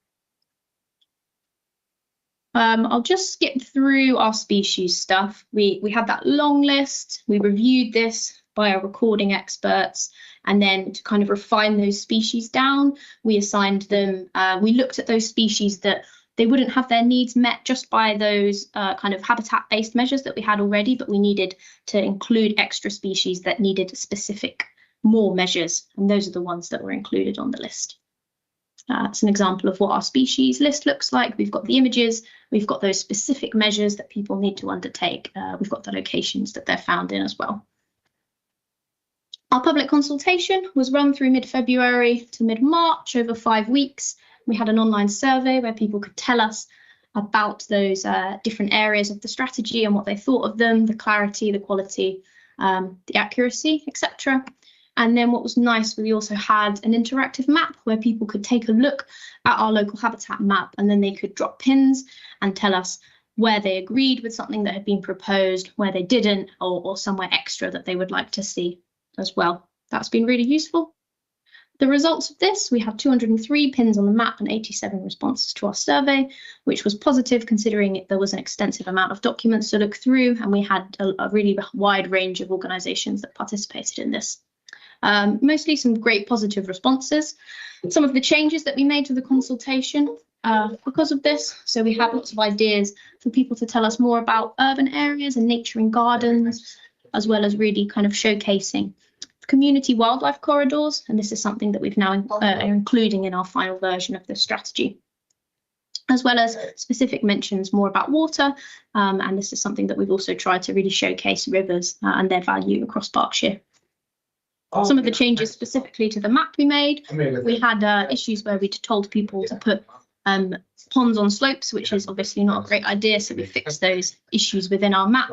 I'll just skip through our species stuff. We had that long list. We reviewed this by our recording experts, and then to kind of refine those species down, we assigned them, we looked at those species that they wouldn't have their needs met just by those kind of habitat-based measures that we had already, but we needed to include extra species that needed specific more measures, and those are the ones that were included on the list. It's an example of what our species list looks like. We've got the images, we've got those specific measures that people need to undertake, we've got the locations that they're found in as well. Our public consultation was run through mid-February to mid-March over 5 weeks. We had an online survey where people could tell us about those different areas of the strategy and what they thought of them, the clarity, the quality, the accuracy, etc. And then what was nice, we also had an interactive map where people could take a look at our local habitat map, and then they could drop pins and tell us where they agreed with something that had been proposed, where they didn't, or somewhere extra that they would like to see as well. That's been really useful. The results of this, we had 203 pins on the map and 87 responses to our survey, which was positive considering there was an extensive amount of documents to look through, and we had a really wide range of organisations that participated in this. Mostly some great positive responses. Some of the changes that we made to the consultation because of this. So we had lots of ideas for people to tell us more about urban areas and nature and gardens, as well as really kind of showcasing community wildlife corridors, and this is something that we've now are including in our final version of the strategy, as well as specific mentions more about water, and this is something that we've also tried to really showcase rivers and their value across Berkshire. Some of the changes specifically to the map we made, we had issues where we told people to put ponds on slopes, which is obviously not a great idea, so we fixed those issues within our map.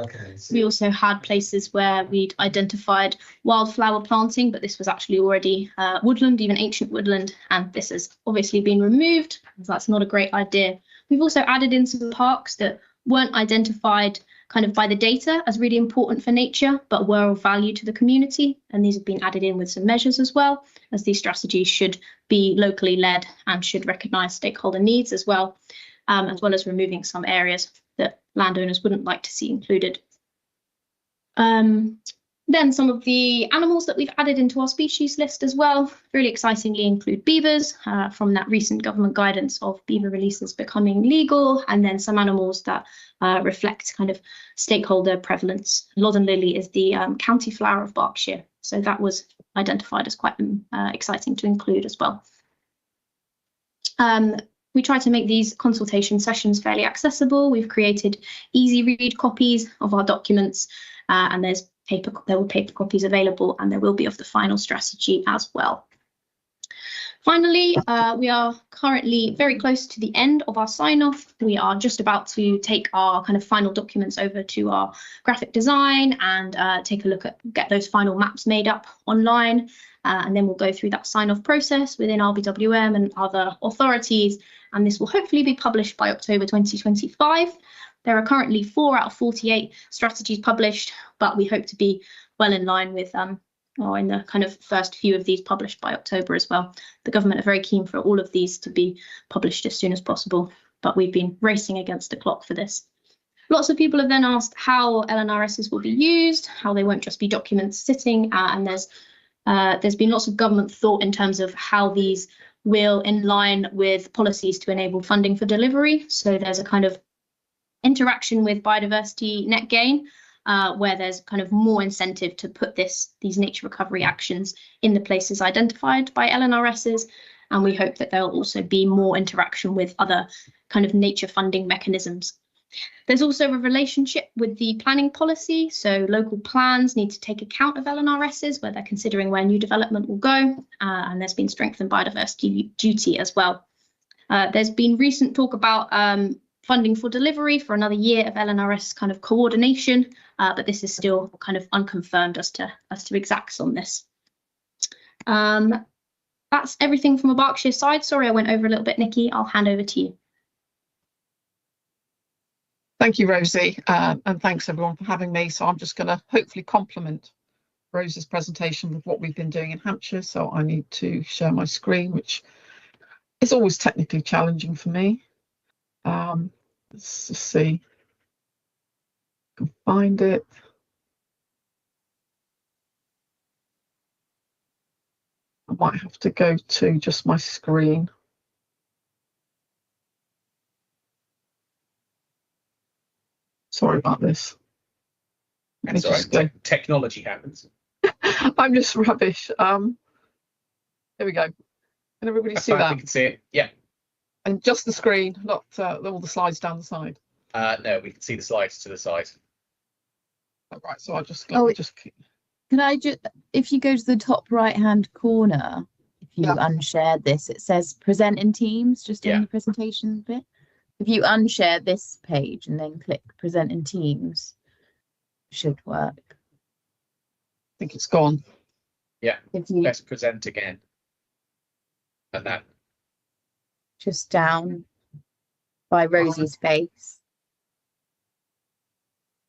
We also had places where we'd identified wildflower planting, but this was actually already woodland, even ancient woodland, and this has obviously been removed, so that's not a great idea. We've also added in some parks that weren't identified kind of by the data as really important for nature, but were of value to the community. And these have been added in with some measures as well, as these strategies should be locally led and should recognise stakeholder needs as well as removing some areas that landowners wouldn't like to see included. Then some of the animals that we've added into our species list as well, really excitingly include beavers from that recent government guidance of beaver releases becoming legal, and then some animals that reflect kind of stakeholder prevalence. Loddon lily is the county flower of Berkshire, so that was identified as quite exciting to include as well. We try to make these consultation sessions fairly accessible. We've created easy read copies of our documents, and there were paper copies available, and there will be of the final strategy as well. Finally, we are currently very close to the end of our sign-off. We are just about to take our kind of final documents over to our graphic design and take a look at, get those final maps made up online. And then we'll go through that sign-off process within RBWM and other authorities. And this will hopefully be published by October 2025. There are currently 4 out of 48 strategies published, but we hope to be well in line with or in the kind of first few of these published by October as well. The government are very keen for all of these to be published as soon as possible, but we've been racing against the clock for this. Lots of people have then asked how LNRSs will be used, how they won't just be documents sitting, and there's been lots of government thought in terms of how these will in line with policies to enable funding for delivery. So there's a kind of interaction with biodiversity net gain, where there's kind of more incentive to put these nature recovery actions in the places identified by LNRSs, and we hope that there'll also be more interaction with other kind of nature funding mechanisms. There's also a relationship with the planning policy, so local plans need to take account of LNRSs where they're considering where new development will go, and there's been strengthened biodiversity duty as well. There's been recent talk about funding for delivery for another year of LNRS kind of coordination, but this is still kind of unconfirmed as to exacts on this. That's everything from a Berkshire side. Sorry, I went over a little bit, Nikki. I'll hand over to you. Thank you, Rosie, and thanks everyone for having me. So I'm just going to hopefully complement Rosie's presentation with what we've been doing in Hampshire. So I need to share my screen, which is always technically challenging for me. Let's just see if I can find it. I might have to go to just my screen. Sorry about this. That's all right. Technology happens. I'm just rubbish. Here we go. Can everybody see that? We can see it. Yeah. And just the screen, not all the slides down the side. No, we can see the slides to the side. Right. So I just Can I just, if you go to the top right hand corner, if you unshare this, it says present in Teams, just in the presentation bit. If you unshare this page and then click present in Teams, it should work. I think it's gone. Yeah. If you let's present again. And that. Just down by Rosie's face.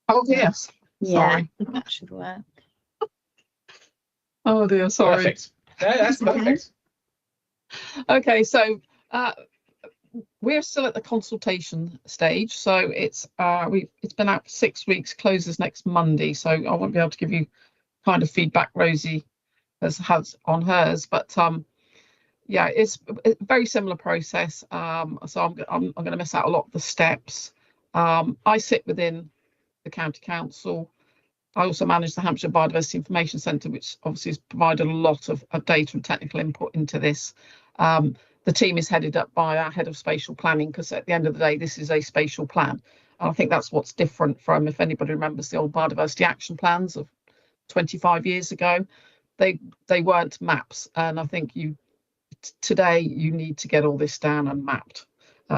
Oh yes. Yeah, sorry. That should work. Oh dear, sorry. Perfect. No, that's perfect. Okay, so we're still at the consultation stage. So it's been out for 6 weeks, closes next Monday. So I won't be able to give you kind of feedback Rosie has on hers, but yeah, it's a very similar process. So I'm going to miss out a lot of the steps. I sit within the county council. I also manage the Hampshire Biodiversity Information Centre, which obviously has provided a lot of data and technical input into this. The team is headed up by our head of spatial planning, because at the end of the day, this is a spatial plan. And I think that's what's different from, if anybody remembers the old biodiversity action plans of 25 years ago, they weren't maps. And I think today you need to get all this down and mapped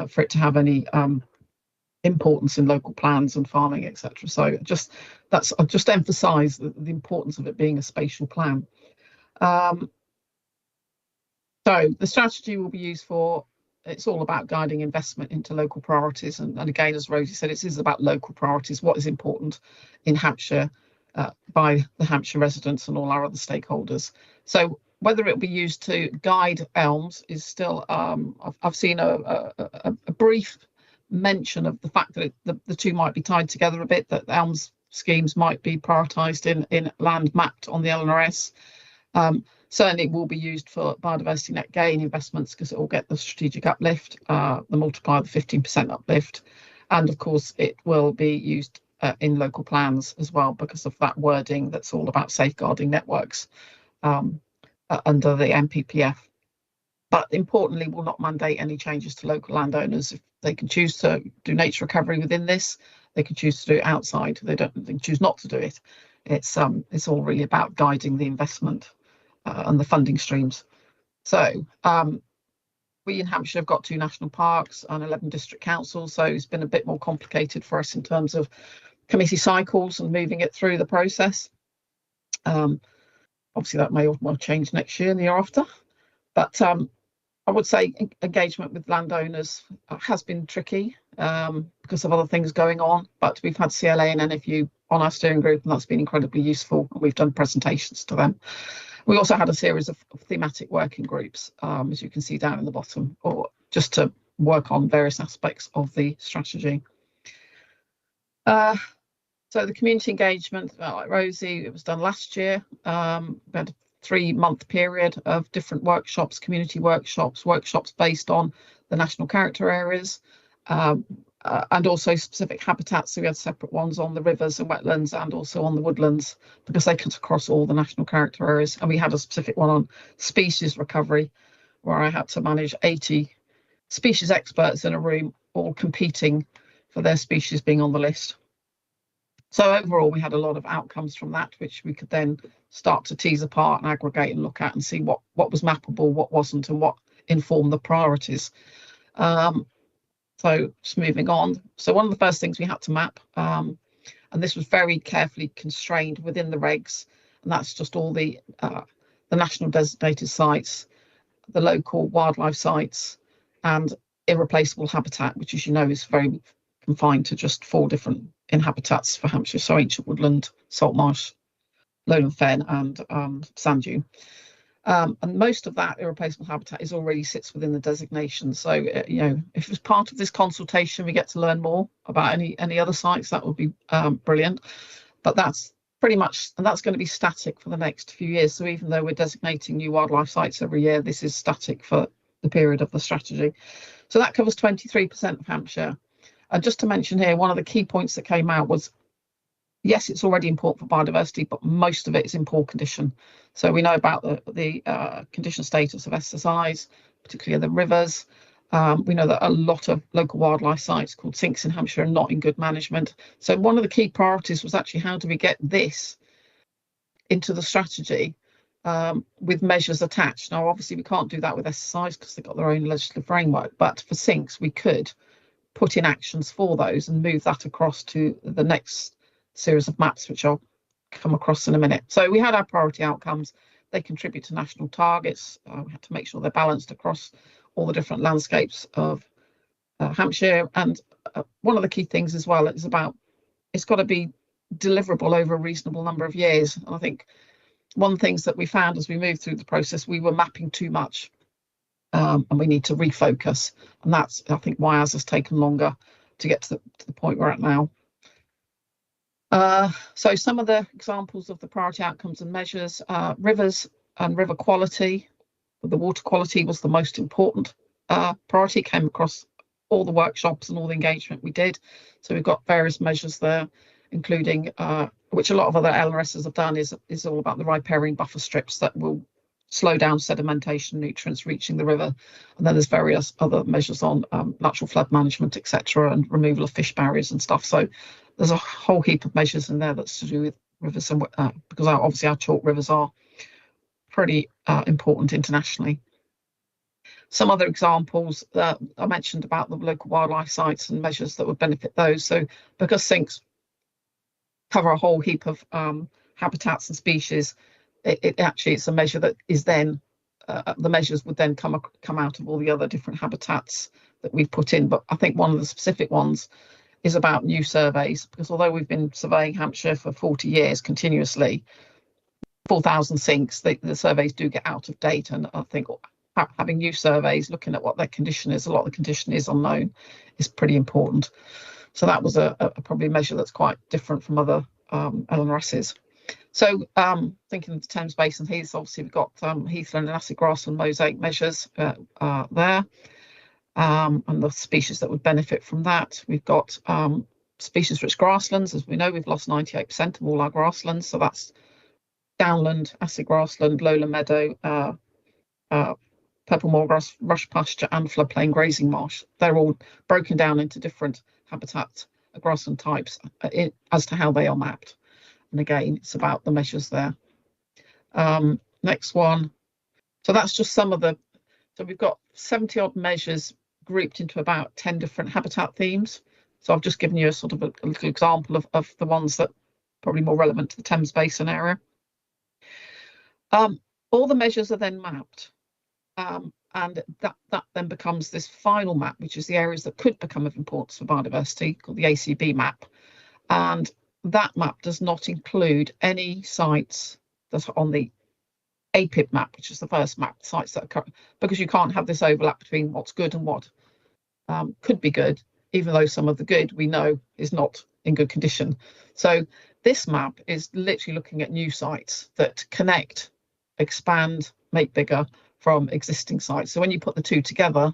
for it to have any importance in local plans and farming, etc. So I'll just emphasise the importance of it being a spatial plan. So the strategy will be used it's all about guiding investment into local priorities. And again, as Rosie said, it is about local priorities, what is important in Hampshire by the Hampshire residents and all our other stakeholders. So whether it will be used to guide elms is still, I've seen a brief mention of the fact that the two might be tied together a bit, that elms schemes might be prioritised in land mapped on the LNRS. Certainly it will be used for biodiversity net gain investments, because it will get the strategic uplift, the multiplier, the 15% uplift. And of course, it will be used in local plans as well, because of that wording that's all about safeguarding networks under the MPPF. But importantly, will not mandate any changes to local landowners. If they can choose to do nature recovery within this, they can choose to do it outside. They can choose not to do it. It's all really about guiding the investment and the funding streams. So we in Hampshire have got 2 national parks and 11 district councils, so it's been a bit more complicated for us in terms of committee cycles and moving it through the process. Obviously that may well change next year and the year after, but I would say engagement with landowners has been tricky because of other things going on, but we've had CLA and NFU on our steering group, and that's been incredibly useful. We've done presentations to them. We also had a series of thematic working groups, as you can see down in the bottom, or just to work on various aspects of the strategy. So the community engagement, like Rosie, it was done last year. We had a 3-month period of different workshops, community workshops based on the national character areas, and also specific habitats. So we had separate ones on the rivers and wetlands, and also on the woodlands, because they cut across all the national character areas. And we had a specific one on species recovery, where I had to manage 80 species experts in a room, all competing for their species being on the list. So overall, we had a lot of outcomes from that, which we could then start to tease apart and aggregate and look at and see what was mappable, what wasn't, and what informed the priorities. So just moving on. So one of the first things we had to map, and this was very carefully constrained within the regs, and that's just all the national designated sites, the local wildlife sites, and irreplaceable habitat, which, as you know, is very confined to just 4 different inhabitants for Hampshire. So ancient woodland, salt marsh, lowland fen, and sand dune. And most of that irreplaceable habitat already sits within the designation. So, you know, if it's part of this consultation, we get to learn more about any other sites, that would be brilliant. But that's pretty much, and that's going to be static for the next few years. So even though we're designating new wildlife sites every year, this is static for the period of the strategy. So that covers 23% of Hampshire. And just to mention here, one of the key points that came out was, yes, it's already important for biodiversity, but most of it is in poor condition. So we know about the condition status of SSIs, particularly the rivers. We know that a lot of local wildlife sites called sinks in Hampshire are not in good management. So one of the key priorities was actually, how do we get this into the strategy with measures attached? Now, obviously, we can't do that with SSIs because they've got their own legislative framework, but for sinks, we could put in actions for those and move that across to the next series of maps, which I'll come across in a minute. So we had our priority outcomes. They contribute to national targets. We had to make sure they're balanced across all the different landscapes of Hampshire. And one of the key things as well is about, it's got to be deliverable over a reasonable number of years. And I think one of the things that we found as we moved through the process, we were mapping too much. And we need to refocus, and that's, I think, why ours has taken longer to get to the point we're at now. So some of the examples of the priority outcomes and measures, rivers and river quality. The water quality was the most important priority, came across all the workshops and all the engagement we did. So we've got various measures there, including which a lot of other LRSs have done, is all about the riparian buffer strips that will slow down sedimentation, nutrients reaching the river. And then there's various other measures on natural flood management, etc., and removal of fish barriers and stuff. So there's a whole heap of measures in there that's to do with rivers, and because obviously our chalk rivers are pretty important internationally. Some other examples that I mentioned about the local wildlife sites and measures that would benefit those. So because sinks cover a whole heap of habitats and species, it's a measure that is then the measures would then come out of all the other different habitats that we've put in. But I think one of the specific ones is about new surveys, because although we've been surveying Hampshire for 40 years continuously, 4,000 sinks, the surveys do get out of date, and I think having new surveys looking at what their condition is, a lot of the condition is unknown, is pretty important. So that was a probably a measure that's quite different from other LNRSs. So thinking of the Thames Basin Heaths, obviously we've got heathland and acid grassland mosaic measures there, and the species that would benefit from that. We've got species-rich grasslands. As we know, we've lost 98% of all our grasslands, so that's downland, acid grassland, lowland meadow, purple moorgrass, rush pasture, and floodplain grazing marsh. They're all broken down into different habitat grassland types as to how they are mapped. And again, it's about the measures there. Next one. So that's just some of the, so we've got 70 odd measures grouped into about 10 different habitat themes. So I've just given you a sort of a little example of the ones that are probably more relevant to the Thames Basin area. All the measures are then mapped, and that then becomes this final map, which is the areas that could become of importance for biodiversity, called the ACB map. And that map does not include any sites that are on the APIB map, which is the first map, sites that are, because you can't have this overlap between what's good and what could be good, even though some of the good we know is not in good condition. So this map is literally looking at new sites that connect, expand, make bigger from existing sites. So when you put the two together,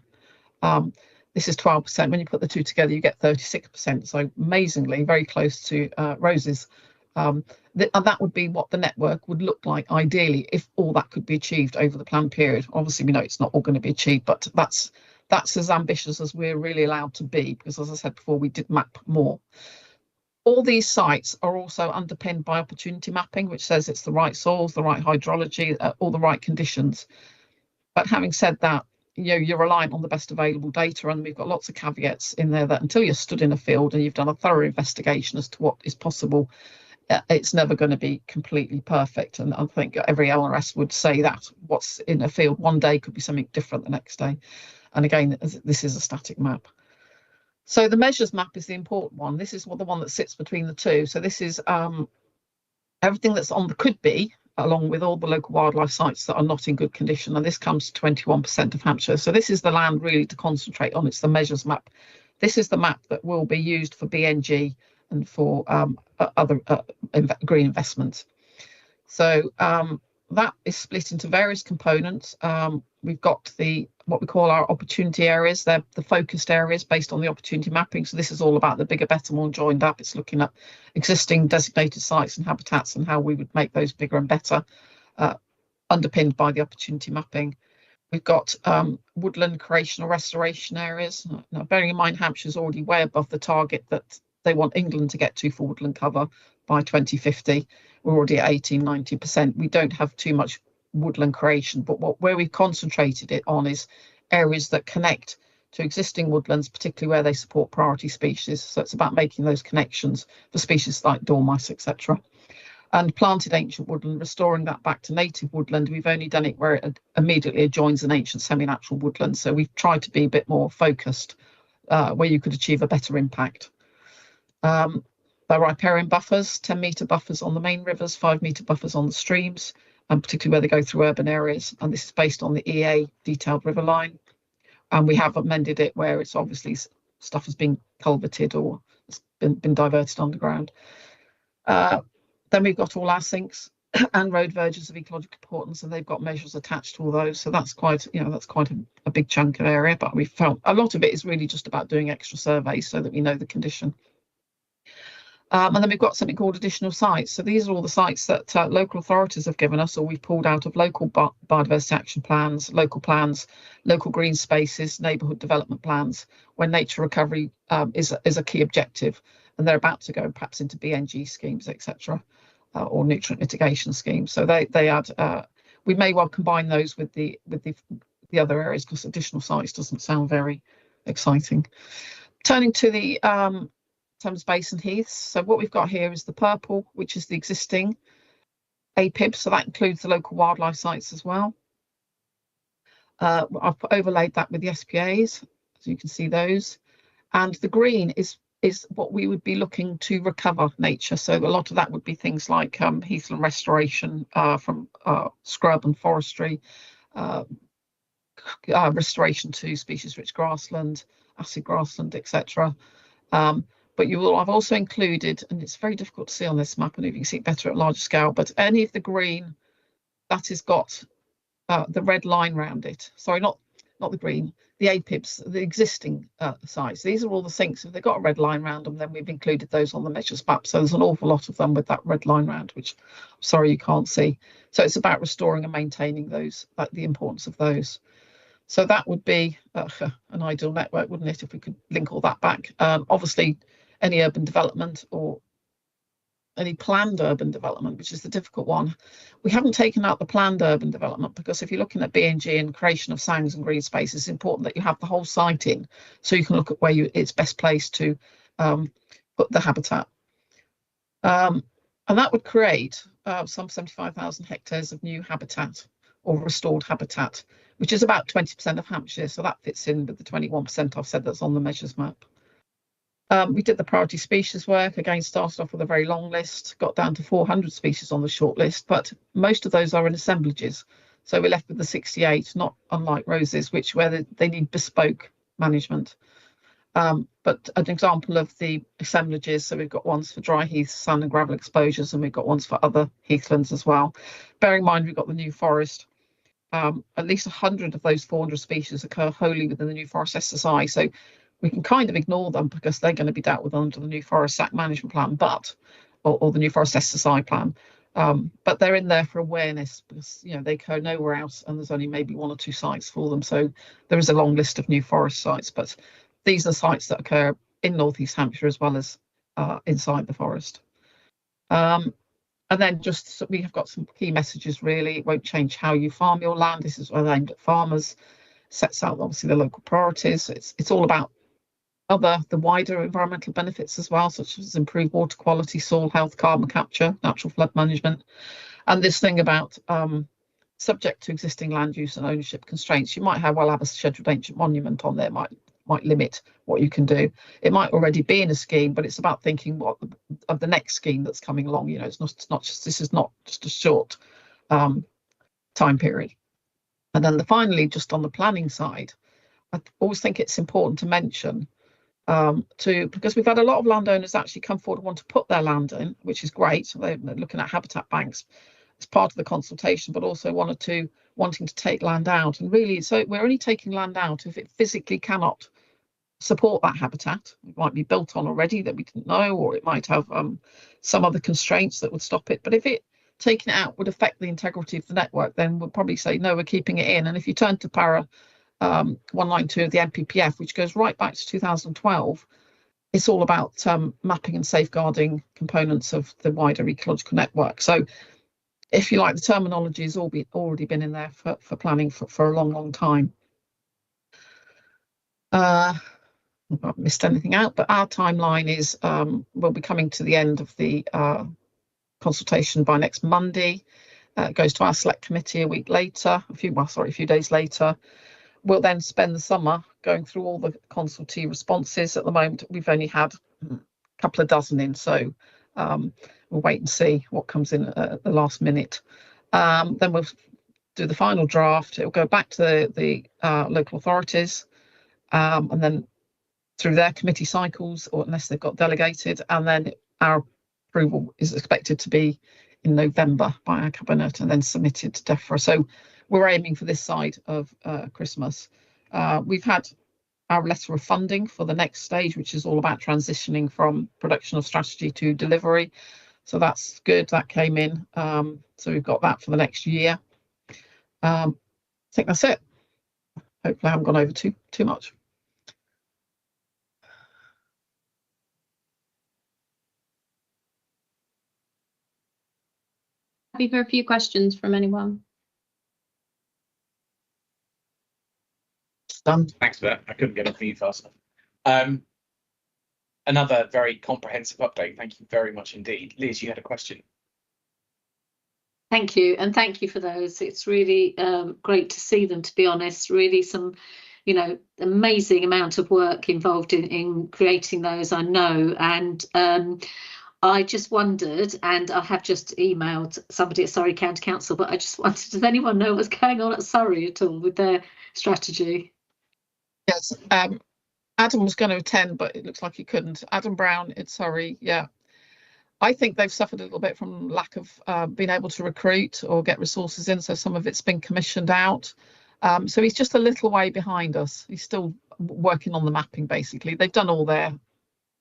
this is 12%. When you put the two together, you get 36%. So amazingly, very close to Rose's. And that would be what the network would look like ideally if all that could be achieved over the planned period. Obviously, we know it's not all going to be achieved, but that's as ambitious as we're really allowed to be, because as I said before, we did map more. All these sites are also underpinned by opportunity mapping, which says it's the right soils, the right hydrology, all the right conditions. But having said that, you're reliant on the best available data, and we've got lots of caveats in there that until you're stood in a field and you've done a thorough investigation as to what is possible, it's never going to be completely perfect. And I think every LRS would say that what's in a field one day could be something different the next day. And again, this is a static map. So the measures map is the important one. This is the one that sits between the two. So this is everything that's on the could be, along with all the local wildlife sites that are not in good condition. And this comes to 21% of Hampshire. So this is the land really to concentrate on. It's the measures map. This is the map that will be used for BNG and for other green investments. So that is split into various components. We've got what we call our opportunity areas. They're the focused areas based on the opportunity mapping. So this is all about the bigger, better, more joined up. It's looking at existing designated sites and habitats and how we would make those bigger and better, underpinned by the opportunity mapping. We've got woodland creation or restoration areas. Now, bearing in mind, Hampshire's already way above the target that they want England to get to for woodland cover by 2050. We're already at 18–19%. We don't have too much woodland creation, but where we've concentrated it on is areas that connect to existing woodlands, particularly where they support priority species. So it's about making those connections for species like dormice, etc. And planted ancient woodland, restoring that back to native woodland. We've only done it where it immediately adjoins an ancient semi-natural woodland. So we've tried to be a bit more focused where you could achieve a better impact. The riparian buffers, 10-metre buffers on the main rivers, 5-metre buffers on the streams, and particularly where they go through urban areas. And this is based on the EA detailed river line. And we have amended it where it's obviously stuff has been culverted or it's been diverted underground. Then we've got all our sinks and road verges of ecological importance, and they've got measures attached to all those. So that's quite, that's quite a big chunk of area. But we felt a lot of it is really just about doing extra surveys so that we know the condition. And then we've got something called additional sites. So these are all the sites that local authorities have given us, or we've pulled out of local biodiversity action plans, local green spaces, neighbourhood development plans, when nature recovery is a key objective, and they're about to go perhaps into BNG schemes, etc., or nutrient mitigation schemes. So they add. We may well combine those with the other areas, because additional sites doesn't sound very exciting. Turning to the Thames Basin Heaths. So what we've got here is the purple, which is the existing APIB. So that includes the local wildlife sites as well. I've overlaid that with the SPAs, so you can see those. And the green is what we would be looking to recover nature. So a lot of that would be things like heathland restoration from scrub and forestry, restoration to species-rich grassland, acid grassland, etc. But I've also included, and it's very difficult to see on this map, and if you can see it better at larger scale, but any of the green that has got the red line around it. Sorry, not the green, the APIBs, the existing sites. These are all the sinks. If they've got a red line around them, then we've included those on the measures map. So there's an awful lot of them with that red line around, which I'm sorry you can't see. So it's about restoring and maintaining those, the importance of those. So that would be an ideal network, wouldn't it, if we could link all that back? Obviously, any urban development or any planned urban development, which is the difficult one. We haven't taken out the planned urban development, because if you're looking at BNG and creation of SANGs and green spaces, it's important that you have the whole site in, so you can look at where it's best placed to put the habitat. And that would create some 75,000 hectares of new habitat or restored habitat, which is about 20% of Hampshire. So that fits in with the 21% I've said that's on the measures map. We did the priority species work, again started off with a very long list, got down to 400 species on the short list, but most of those are in assemblages. So we're left with the 68, not unlike roses, where they need bespoke management. But an example of the assemblages, so we've got ones for dry heath, sand and gravel exposures, and we've got ones for other heathlands as well. Bearing in mind we've got the new forest. At least 100 of those 400 species occur wholly within the New Forest SSI. So we can kind of ignore them because they're going to be dealt with under the New Forest SAC management plan, or the New Forest SSI plan. But they're in there for awareness, because they occur nowhere else, and there's only maybe 1 or 2 sites for them. So there is a long list of new forest sites, but these are sites that occur in North East Hampshire as well as inside the forest. And then we have got some key messages really. It won't change how you farm your land. This is aimed at farmers. Sets out obviously the local priorities. It's all about the wider environmental benefits as well, such as improved water quality, soil health, carbon capture, natural flood management. And this thing about subject to existing land use and ownership constraints. You might have a scheduled ancient monument on there, might limit what you can do. It might already be in a scheme, but it's about thinking of the next scheme that's coming along. This is not just a short time period. And then finally, just on the planning side, I always think it's important to mention because we've had a lot of landowners actually come forward and want to put their land in, which is great. So they're looking at habitat banks as part of the consultation, but also wanting to take land out. And really, so we're only taking land out if it physically cannot support that habitat. It might be built on already that we didn't know, or it might have some other constraints that would stop it. But if taking it out would affect the integrity of the network, then we'll probably say, no, we're keeping it in. And if you turn to para 192 of the NPPF, which goes right back to 2012, it's all about mapping and safeguarding components of the wider ecological network. So if you like, the terminology has already been in there for planning for a long, long time. I've not missed anything out, but our timeline is we'll be coming to the end of the consultation by next Monday. It goes to our select committee a few days later. We'll then spend the summer going through all the consultee responses. At the moment, we've only had a couple of dozen in, so we'll wait and see what comes in at the last minute. Then we'll do the final draft. It will go back to the local authorities, and then through their committee cycles, or unless they've got delegated, and then our approval is expected to be in November by our cabinet and then submitted to DEFRA. So we're aiming for this side of Christmas. We've had our letter of funding for the next stage, which is all about transitioning from production of strategy to delivery. So that's good. That came in. So we've got that for the next year. I think that's it. Hopefully I haven't gone over too much. Happy for a few questions from anyone. Done. Thanks for that. I couldn't get it for you fast enough. Another very comprehensive update. Thank you very much indeed. Liz, you had a question. Thank you, and thank you for those. It's really great to see them, to be honest. Really some, you know, amazing amount of work involved in creating those, I know. And I just wondered, and I have just emailed somebody at Surrey County Council, but I just wondered, does anyone know what's going on at Surrey at all with their strategy? Yes, Adam was going to attend, but it looks like he couldn't. Adam Brown at Surrey, yeah. I think they've suffered a little bit from lack of being able to recruit or get resources in, so some of it's been commissioned out. So he's just a little way behind us. He's still working on the mapping, basically. They've done all their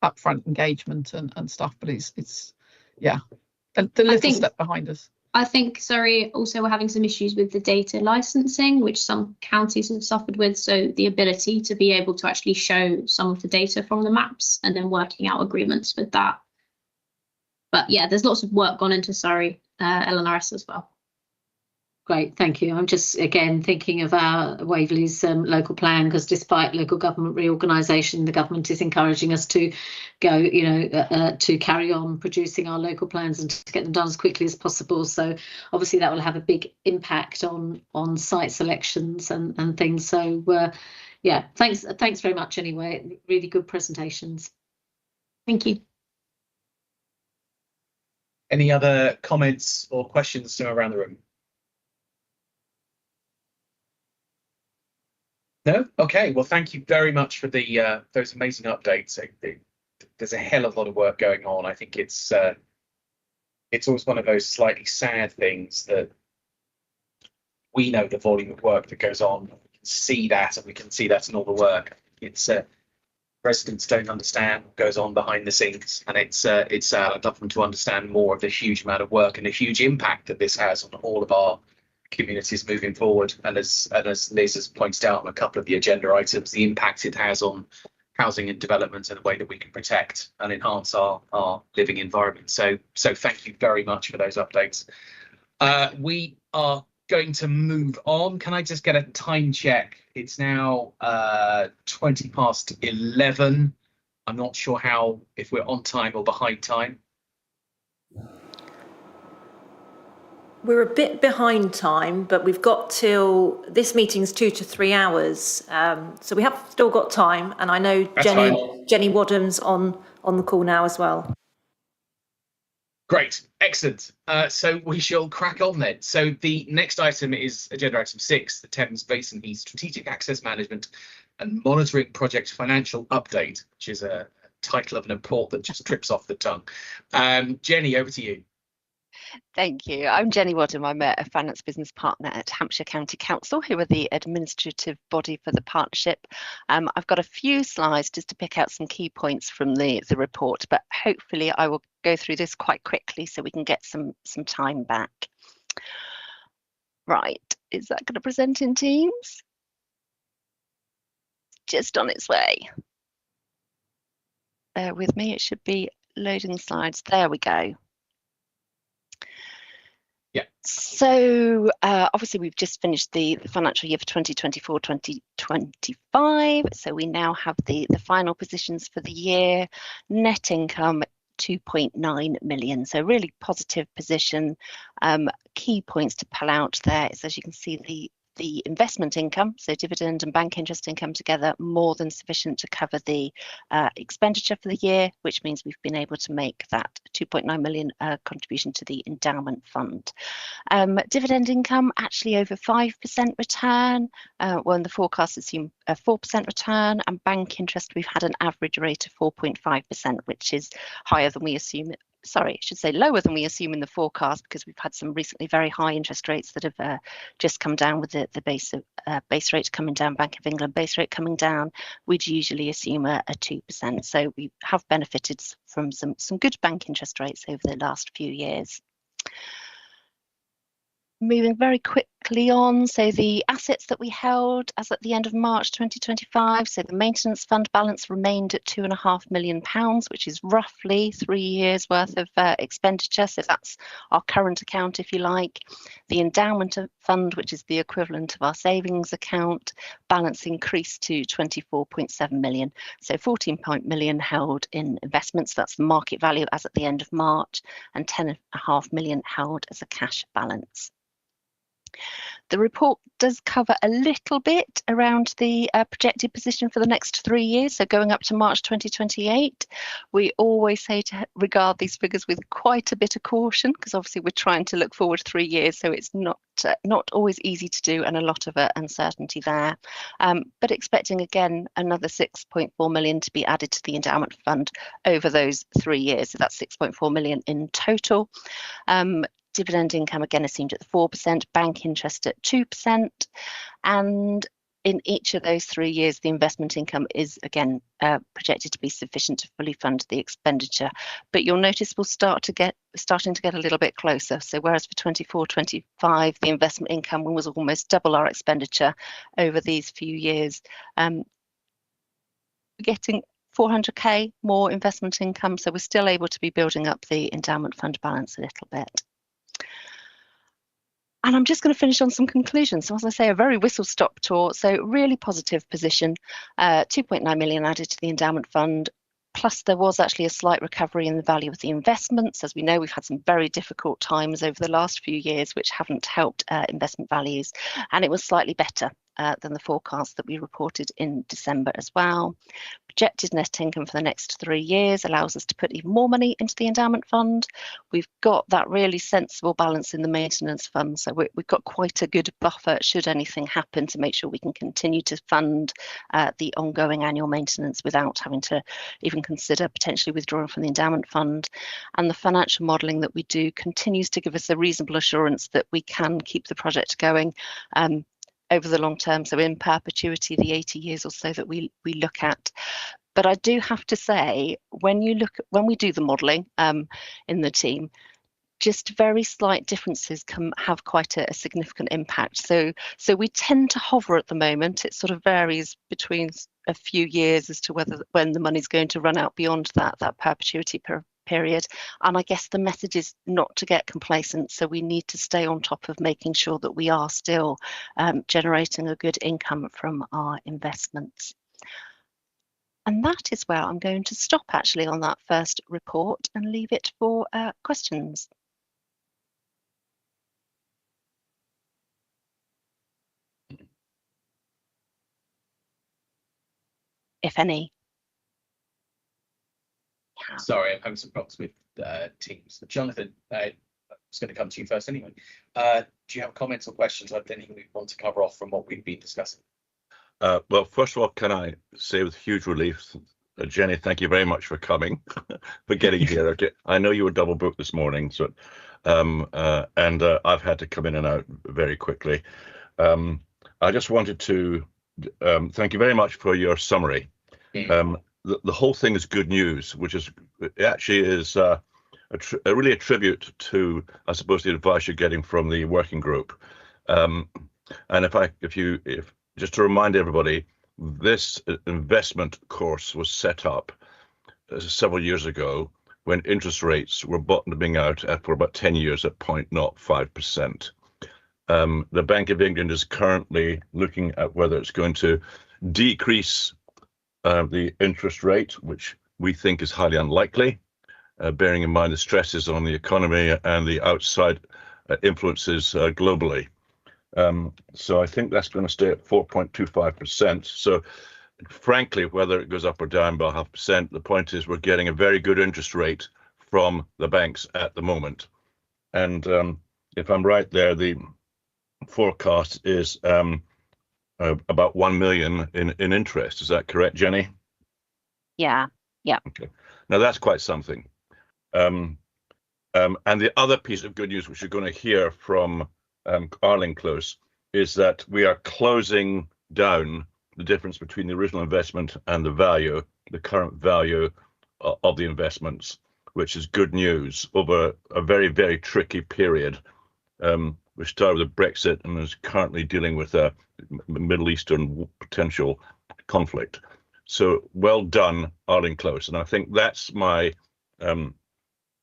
upfront engagement and stuff, but it's yeah, the little step behind us. I think Surrey also were having some issues with the data licensing, which some counties have suffered with. So the ability to be able to actually show some of the data from the maps and then working out agreements with that. But yeah, there's lots of work gone into Surrey LNRS as well. Great, thank you. I'm just again thinking of our Waverley's local plan, because despite local government reorganisation, the government is encouraging us to go, you know, to carry on producing our local plans and to get them done as quickly as possible. So obviously that will have a big impact on site selections and things. So yeah, thanks very much anyway. Really good presentations. Thank you. Any other comments or questions from around the room? No? Okay. Well, thank you very much for the those amazing updates. There's a hell of a lot of work going on. I think it's always one of those slightly sad things that we know the volume of work that goes on. We can see that, and we can see that in all the work. It's residents don't understand what goes on behind the scenes, and it's sad. I'd love them to understand more of the huge amount of work and the huge impact that this has on all of our communities moving forward. And as Liz has pointed out on a couple of the agenda items, the impact it has on housing and development and the way that we can protect and enhance our living environment. So thank you very much for those updates. We are going to move on. Can I just get a time check? It's now 11:20. I'm not sure if we're on time or behind time. We're a bit behind time, but we've got till this meeting's 2 to 3 hours. So we have still got time, and I know Jenny Wadham's on the call now as well. Great, excellent. So we shall crack on then. So the next item is agenda item 6, the Thames Basin Heaths Strategic Access Management and Monitoring Project Financial Update, which is a title of an report that just trips off the tongue. Jenny, over to you. Thank you. I'm Jenny Wadham. I'm a finance business partner at Hampshire County Council, who are the administrative body for the partnership. I've got a few slides just to pick out some key points from the report, but hopefully I will go through this quite quickly so we can get some time back. Right, is that going to present in Teams? Just on its way. Bear with me, it should be loading slides. There we go. Yeah. So obviously we've just finished the financial year for 2024-2025. So we now have the final positions for the year. Net income 2.9 million. So really positive position. Key points to pull out there is, as you can see, the investment income, so dividend and bank interest income together, more than sufficient to cover the expenditure for the year, which means we've been able to make that 2.9 million contribution to the endowment fund. Dividend income actually over 5% return, when the forecast assume a 4% return, and bank interest we've had an average rate of 4.5%, which is higher than we assume sorry, I should say lower than we assume in the forecast, because we've had some recently very high interest rates that have just come down with the base rate coming down, Bank of England base rate coming down. We'd usually assume a 2%. So we have benefited from some good bank interest rates over the last few years. Moving very quickly on, so the assets that we held as at the end of March 2025, so the maintenance fund balance remained at £2.5 million, which is roughly 3 years worth of expenditure, so that's our current account, if you like. The endowment fund, which is the equivalent of our savings account, balance increased to 24.7 million, so 14 million held in investments, that's the market value as at the end of March, and 10.5 million held as a cash balance. The report does cover a little bit around the projected position for the next 3 years, so going up to March 2028. We always say to regard these figures with quite a bit of caution, because obviously we're trying to look forward 3 years, so it's not always easy to do, and a lot of uncertainty there. But expecting again another 6.4 million to be added to the endowment fund over those 3 years, so that's 6.4 million in total. Dividend income again assumed at the 4%, bank interest at 2%, and in each of those 3 years, the investment income is again projected to be sufficient to fully fund the expenditure. But you'll notice we'll starting to get a little bit closer. So whereas for 24-25, the investment income was almost double our expenditure over these few years, we're getting 400k more investment income, so we're still able to be building up the endowment fund balance a little bit. And I'm just going to finish on some conclusions. So as I say, a very whistle-stop tour. So really positive position, 2.9 million added to the endowment fund. Plus there was actually a slight recovery in the value of the investments. As we know, we've had some very difficult times over the last few years, which haven't helped investment values. And it was slightly better than the forecast that we reported in December as well. Projected net income for the next 3 years allows us to put even more money into the endowment fund. We've got that really sensible balance in the maintenance fund, so we've got quite a good buffer should anything happen to make sure we can continue to fund the ongoing annual maintenance without having to even consider potentially withdrawing from the endowment fund. And the financial modelling that we do continues to give us a reasonable assurance that we can keep the project going over the long term, so in perpetuity, the 80 years or so that we look at. But I do have to say, when we do the modelling in the team, just very slight differences can have quite a significant impact. So we tend to hover at the moment. It sort of varies between a few years as to when the money's going to run out beyond that perpetuity period. And I guess the message is not to get complacent. So we need to stay on top of making sure that we are still generating a good income from our investments. And that is where I'm going to stop actually on that first report and leave it for questions. If any. Sorry, I'm having some problems with Teams. Jonathan, I was going to come to you first anyway. Do you have comments or questions on anything we want to cover off from what we've been discussing? Well, first of all, can I say with huge relief, Jenny, thank you very much for coming, for getting here. I know you were double booked this morning, so I've had to come in and out very quickly. I just wanted to thank you very much for your summary. The whole thing is good news, which is actually is really a tribute to, I suppose, the advice you're getting from the working group. And if just to remind everybody, this investment course was set up several years ago when interest rates were bottoming out for about 10 years at 0.05%. The Bank of England is currently looking at whether it's going to decrease the interest rate, which we think is highly unlikely, bearing in mind the stresses on the economy and the outside influences globally. So I think that's going to stay at 4.25%. So frankly, whether it goes up or down by 0.5%, the point is we're getting a very good interest rate from the banks at the moment. And if I'm right there, the forecast is about 1 million in interest. Is that correct, Jenny? Yeah. Okay. Now that's quite something. And the other piece of good news, which you're going to hear from Arlene Close, is that we are closing down the difference between the original investment and the value, the current value of the investments, which is good news over a very, very tricky period. We started with Brexit and is currently dealing with a Middle Eastern potential conflict. So well done, Arlene Close. And I think that's my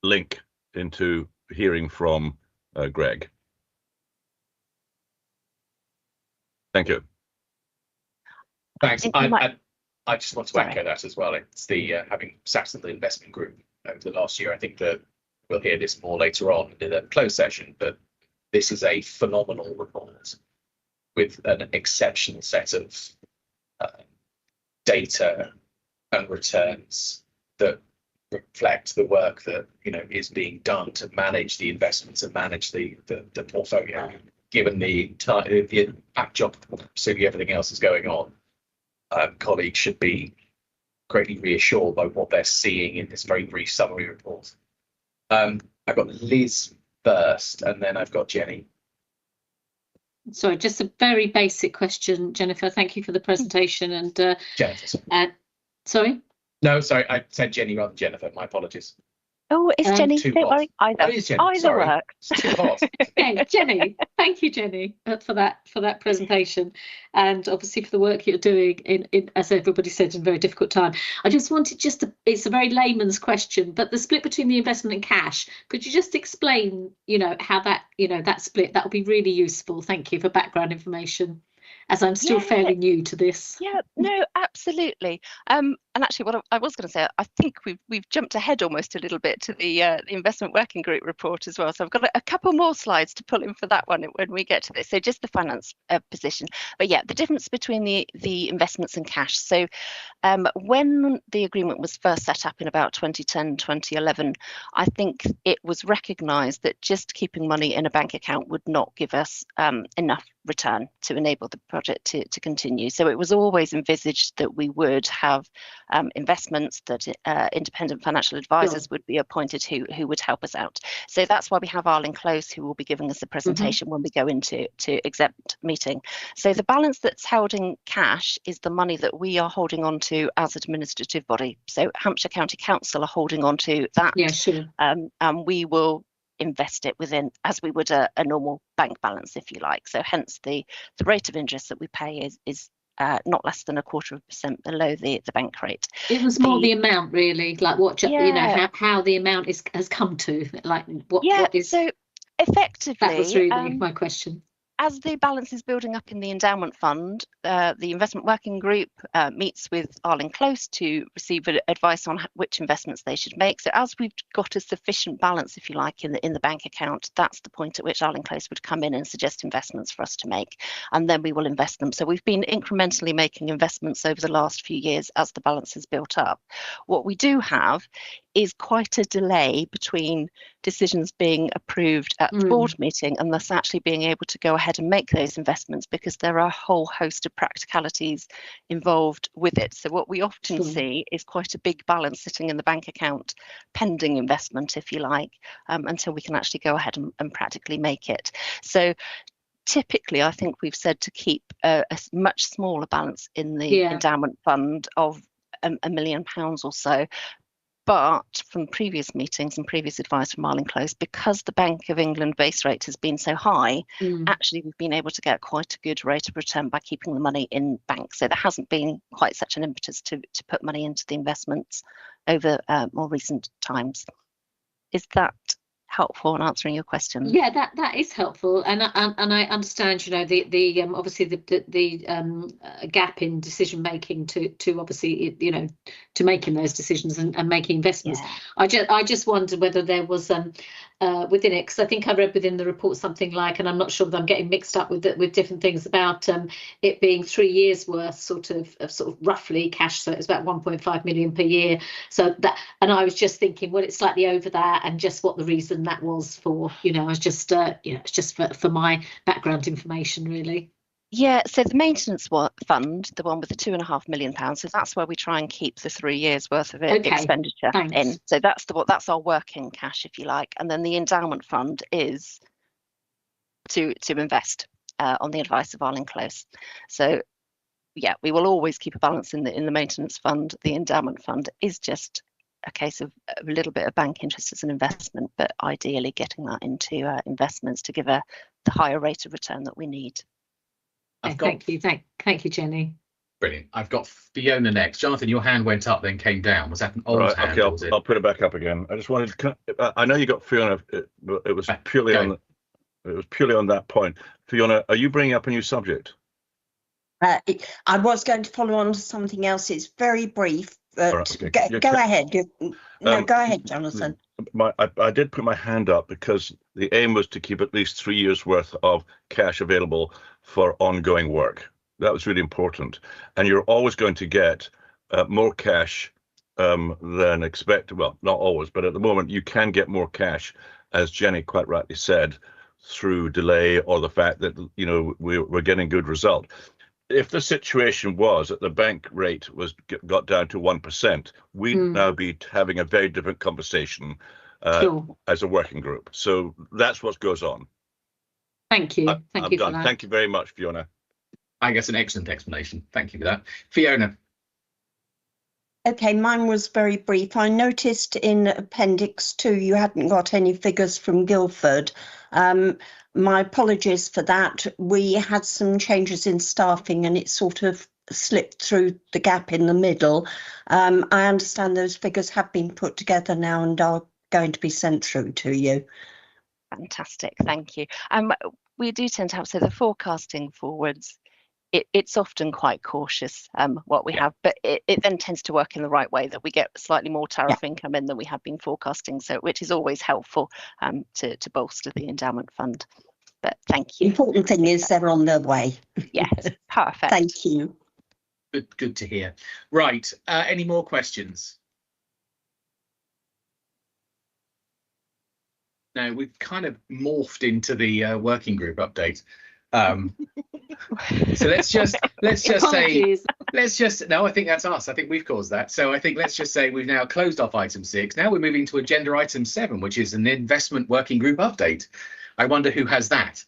link into hearing from Greg. Thank you. Thanks. I just want to echo that as well. It's the having sat in the investment group over the last year. I think that we'll hear this more later on in the closed session, but this is a phenomenal report with an exceptional set of data and returns that reflect the work that is being done to manage the investments and manage the portfolio, given the backdrop of absolutely everything else is going on. Colleagues should be greatly reassured by what they're seeing in this very brief summary report. I've got Liz first, and then I've got Jenny. Sorry, just a very basic question, Jennifer. Thank you for the presentation. And Jennifer. Sorry? No, sorry, I said Jenny rather than Jennifer. My apologies. Oh, it's Jenny. Too Don't hot. worry. Either. Oh, it is Jenny. Either Sorry. works. It's too hot. Okay, Jenny. Thank you, Jenny, for that presentation, and obviously for the work you're doing in as everybody said, in a very difficult time. I just wanted it's a very layman's question, but the split between the investment and cash, could you just explain, how that, that split? That would be really useful. Thank you for background information, as I'm still fairly new to this. Yeah, no, absolutely. And actually, what I was going to say, I think we've jumped ahead almost a little bit to the investment working group report as well. So I've got a couple more slides to pull in for that one when we get to this. So just the finance position, but yeah, the difference between the investments and cash. So when the agreement was first set up in about 2010, 2011, I think it was recognised that just keeping money in a bank account would not give us enough return to enable the project to continue. So it was always envisaged that we would have investments, that independent financial advisors would be appointed who would help us out. So that's why we have Arlene Close, who will be giving us the presentation when we go into exempt meeting. So the balance that's held in cash is the money that we are holding on to as an administrative body. So Hampshire County Council are holding on to that. Yeah, sure. And we will invest it within, as we would a normal bank balance, if you like. So hence the rate of interest that we pay is not less than 0.25% below the bank rate. It was more the amount, really, like what how the amount has come to, like what is. So effectively, that was really my question. As the balance is building up in the endowment fund, the investment working group meets with Arlene Close to receive advice on which investments they should make. So as we've got a sufficient balance, if you like, in the bank account, that's the point at which Arlene Close would come in and suggest investments for us to make, and then we will invest them. So we've been incrementally making investments over the last few years as the balance has built up. What we do have is quite a delay between decisions being approved at the board meeting and thus actually being able to go ahead and make those investments, because there are a whole host of practicalities involved with it. So what we often see is quite a big balance sitting in the bank account pending investment, if you like, until we can actually go ahead and practically make it. So typically, I think we've said to keep a much smaller balance in the endowment fund of £1 million or so. But from previous meetings and previous advice from Arlene Close, because the Bank of England base rate has been so high, actually we've been able to get quite a good rate of return by keeping the money in banks. So there hasn't been quite such an impetus to put money into the investments over more recent times. Is that helpful in answering your question? Yeah, that is helpful, and I understand, the obviously the gap in decision making to obviously to making those decisions and making investments. Yeah. I just wondered whether there was within it, because I think I read within the report something like, and I'm not sure that I'm getting mixed up with different things about it being 3 years worth sort of roughly cash, so it's about 1.5 million per year. So that, and I was just thinking, well, it's slightly over that, and just what the reason that was for, I was just it's just for my background information, really. Yeah, so the maintenance fund, the one with the £2.5 million, so that's where we try and keep the 3 years worth of expenditure in. So that's our working cash, if you like. And then the endowment fund is to invest on the advice of Arlene Close. So yeah, we will always keep a balance in the maintenance fund. The endowment fund is just a case of a little bit of bank interest as an investment, but ideally getting that into investments to give the higher rate of return that we need. Thank you, Jenny. Brilliant. I've got Fiona next. Jonathan, your hand went up, then came down. Was that an old hand? Okay, I'll put it back up again. I just wanted to. I know you got Fiona. It was purely on. It was purely on that point. Fiona, are you bringing up a new subject? I was going to follow on to something else. It's very brief, but okay. go ahead. Go ahead, Jonathan. I did put my hand up because the aim was to keep at least 3 years worth of cash available for ongoing work. That was really important. And you're always going to get more cash than expected. Well, not always, but at the moment you can get more cash, as Jenny quite rightly said, through delay or the fact that, you know, we're getting good result. If the situation was that the bank rate got down to 1%, we'd now be having a very different conversation as a working group. So that's what goes on. Thank you. Thank you for that. Thank you very much, Fiona. I guess an excellent explanation. Thank you for that. Fiona. Okay, mine was very brief. I noticed in Appendix 2 you hadn't got any figures from Guildford. My apologies for that. We had some changes in staffing and it sort of slipped through the gap in the middle. I understand those figures have been put together now and are going to be sent through to you. Fantastic, thank you. We do tend to have, so the forecasting forwards, it's often quite cautious what we have, but it then tends to work in the right way, that we get slightly more tariff income in than we have been forecasting, so which is always helpful to bolster the endowment fund. But thank you. Important thing is they're on their way. Yes, perfect. Thank you. Good to hear. Right, any more questions? Now we've kind of morphed into the working group update. So let's just say no, I think that's us. I think we've caused that. So I think let's just say we've now closed off item 6. Now we're moving to agenda item 7, which is an investment working group update. I wonder who has that.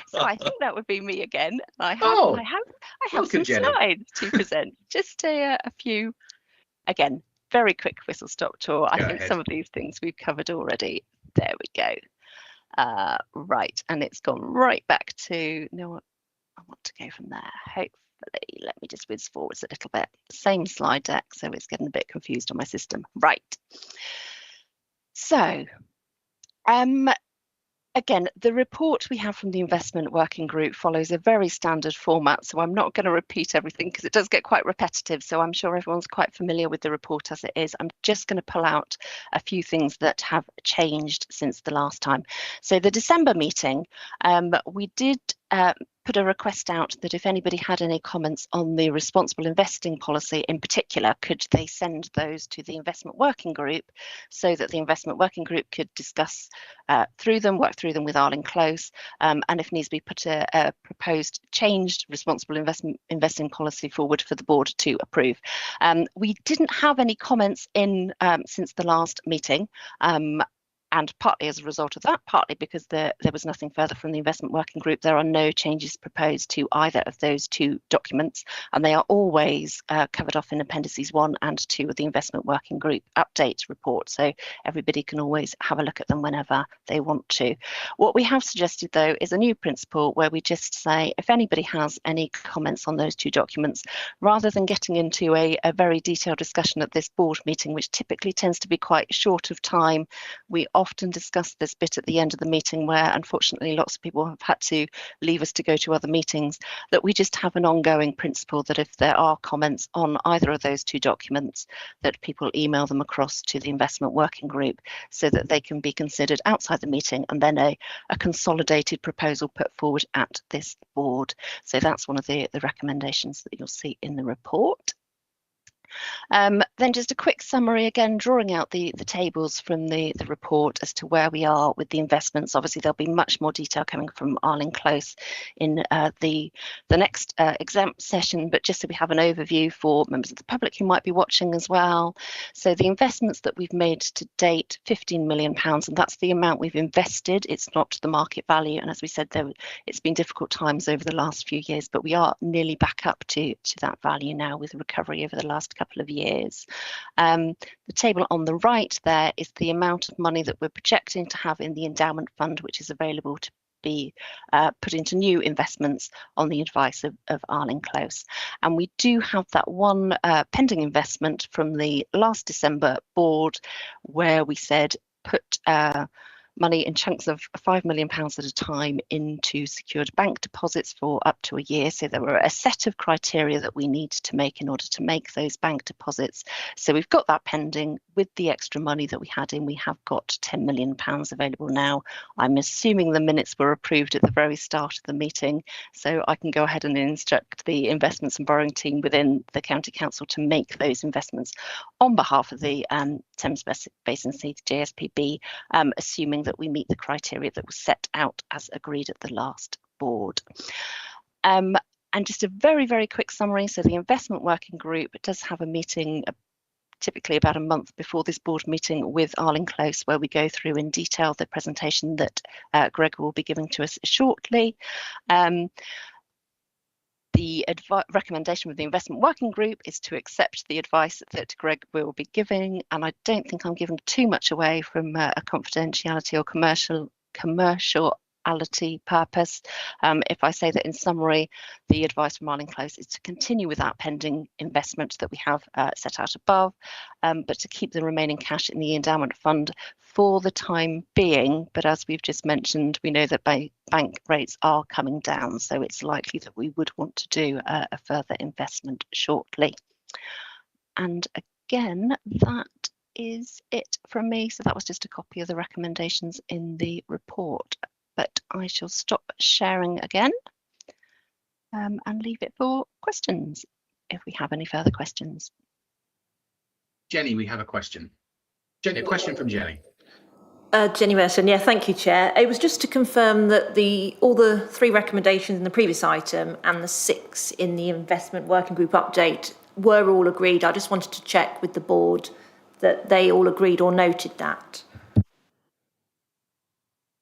So I think that would be me again. I have some Jenny. slides to present. Just a few, again, very quick whistle stop tour. I think some of these things we've covered already. There we go. Right, and it's gone right back to, no, I want to go from there. Hopefully, let me just whiz forwards a little bit. Same slide deck, so it's getting a bit confused on my system. Right. So, again, the report we have from the investment working group follows a very standard format, so I'm not going to repeat everything because it does get quite repetitive, so I'm sure everyone's quite familiar with the report as it is. I'm just going to pull out a few things that have changed since the last time. So the December meeting, we did put a request out that if anybody had any comments on the responsible investing policy in particular, could they send those to the investment working group so that the investment working group could discuss work through them with Arlene Close, and if needs be put a proposed changed responsible investing policy forward for the board to approve. We didn't have any comments in since the last meeting. And partly as a result of that, partly because there was nothing further from the investment working group, there are no changes proposed to either of those 2 documents, and they are always covered off in appendices 1 and 2 of the investment working group update report, so everybody can always have a look at them whenever they want to. What we have suggested, though, is a new principle where we just say if anybody has any comments on those 2 documents, rather than getting into a very detailed discussion at this board meeting, which typically tends to be quite short of time, we often discuss this bit at the end of the meeting where unfortunately lots of people have had to leave us to go to other meetings, that we just have an ongoing principle that if there are comments on either of those 2 documents, that people email them across to the investment working group so that they can be considered outside the meeting and then a consolidated proposal put forward at this board. So that's one of the recommendations that you'll see in the report. Then just a quick summary, again, drawing out the tables from the report as to where we are with the investments. Obviously, there'll be much more detail coming from Arlene Close in the next exam session, but just so we have an overview for members of the public who might be watching as well. So the investments that we've made to date, £15 million, and that's the amount we've invested. It's not the market value. And as we said, it's been difficult times over the last few years, but we are nearly back up to that value now with recovery over the last couple of years. The table on the right there is the amount of money that we're projecting to have in the endowment fund, which is available to be put into new investments on the advice of Arlene Close. And we do have that one pending investment from the last December board where we said put money in chunks of £5 million at a time into secured bank deposits for up to a year. So there were a set of criteria that we need to make in order to make those bank deposits. So we've got that pending. With the extra money that we had in, we have got £10 million available now. I'm assuming the minutes were approved at the very start of the meeting, so I can go ahead and instruct the investments and borrowing team within the County Council to make those investments on behalf of the Thames Basin Heaths JSPB, assuming that we meet the criteria that was set out as agreed at the last board. And just a very, very quick summary. So the investment working group does have a meeting typically about a month before this board meeting with Arlene Close, where we go through in detail the presentation that Greg will be giving to us shortly. The recommendation of the investment working group is to accept the advice that Greg will be giving, and I don't think I'm giving too much away from a confidentiality or commerciality purpose if I say that in summary, the advice from Arlene Close is to continue with that pending investment that we have set out above, but to keep the remaining cash in the endowment fund for the time being. But as we've just mentioned, we know that bank rates are coming down, so it's likely that we would want to do a further investment shortly. And again, that is it from me. So that was just a copy of the recommendations in the report, but I shall stop sharing again and leave it for questions if we have any further questions. Jenny, we have a question. Jenny, a question from Jenny. Jenny Merson, yeah, thank you, Chair. It was just to confirm that all the 3 recommendations in the previous item and the 6 in the investment working group update were all agreed. I just wanted to check with the board that they all agreed or noted that.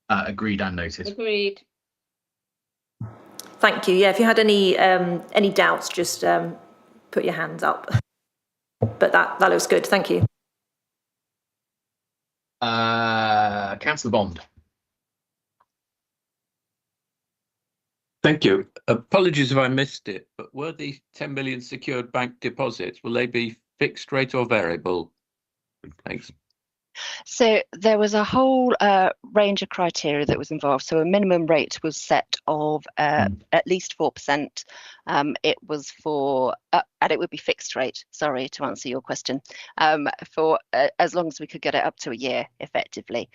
Agreed and noted. Agreed. Thank you. Yeah, if you had any doubts, just put your hands up. But that looks good. Thank you. Councillor Bond. Thank you. Apologies if I missed it, but were the 10 million secured bank deposits, will they be fixed rate or variable? Thanks. So there was a whole range of criteria that was involved. So a minimum rate was set of at least 4%. It was for, and it would be fixed rate, sorry, to answer your question, for as long as we could get it up to a year effectively.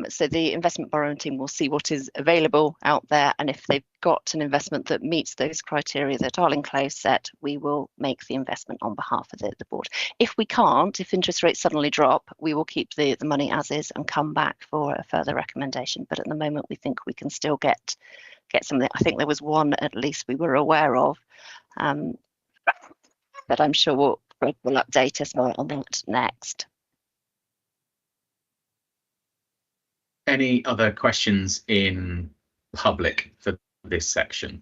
So the investment borrowing team will see what is available out there, and if they've got an investment that meets those criteria that Arlene Close set, we will make the investment on behalf of the board. If we can't, if interest rates suddenly drop, we will keep the money as is and come back for a further recommendation. But at the moment, we think we can still get something. I think there was one at least we were aware of, but I'm sure Greg will update us more on that next. Any other questions in public for this section?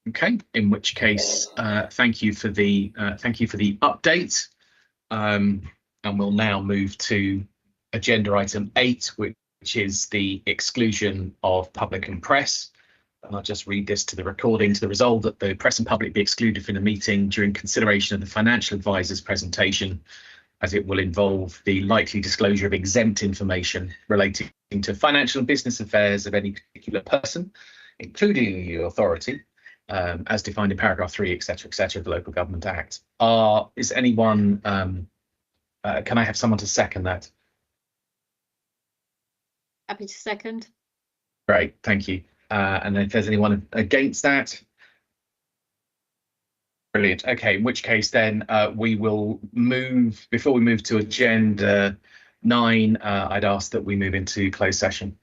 Okay, in which case, thank you for the update, and we'll now move to agenda item 8, which is the exclusion of public and press. And I'll just read this to the recording. To the resolve that the press and public be excluded from the meeting during consideration of the financial advisor's presentation, as it will involve the likely disclosure of exempt information relating to financial and business affairs of any particular person, including the authority, as defined in paragraph 3, etc., of the Local Government Act. Is anyone? Can I have someone to second that? Happy to second. Great, thank you. And if there's anyone against that, Brilliant. Okay, in which case then we will move, before we move to agenda 9, I'd ask that we move into closed session.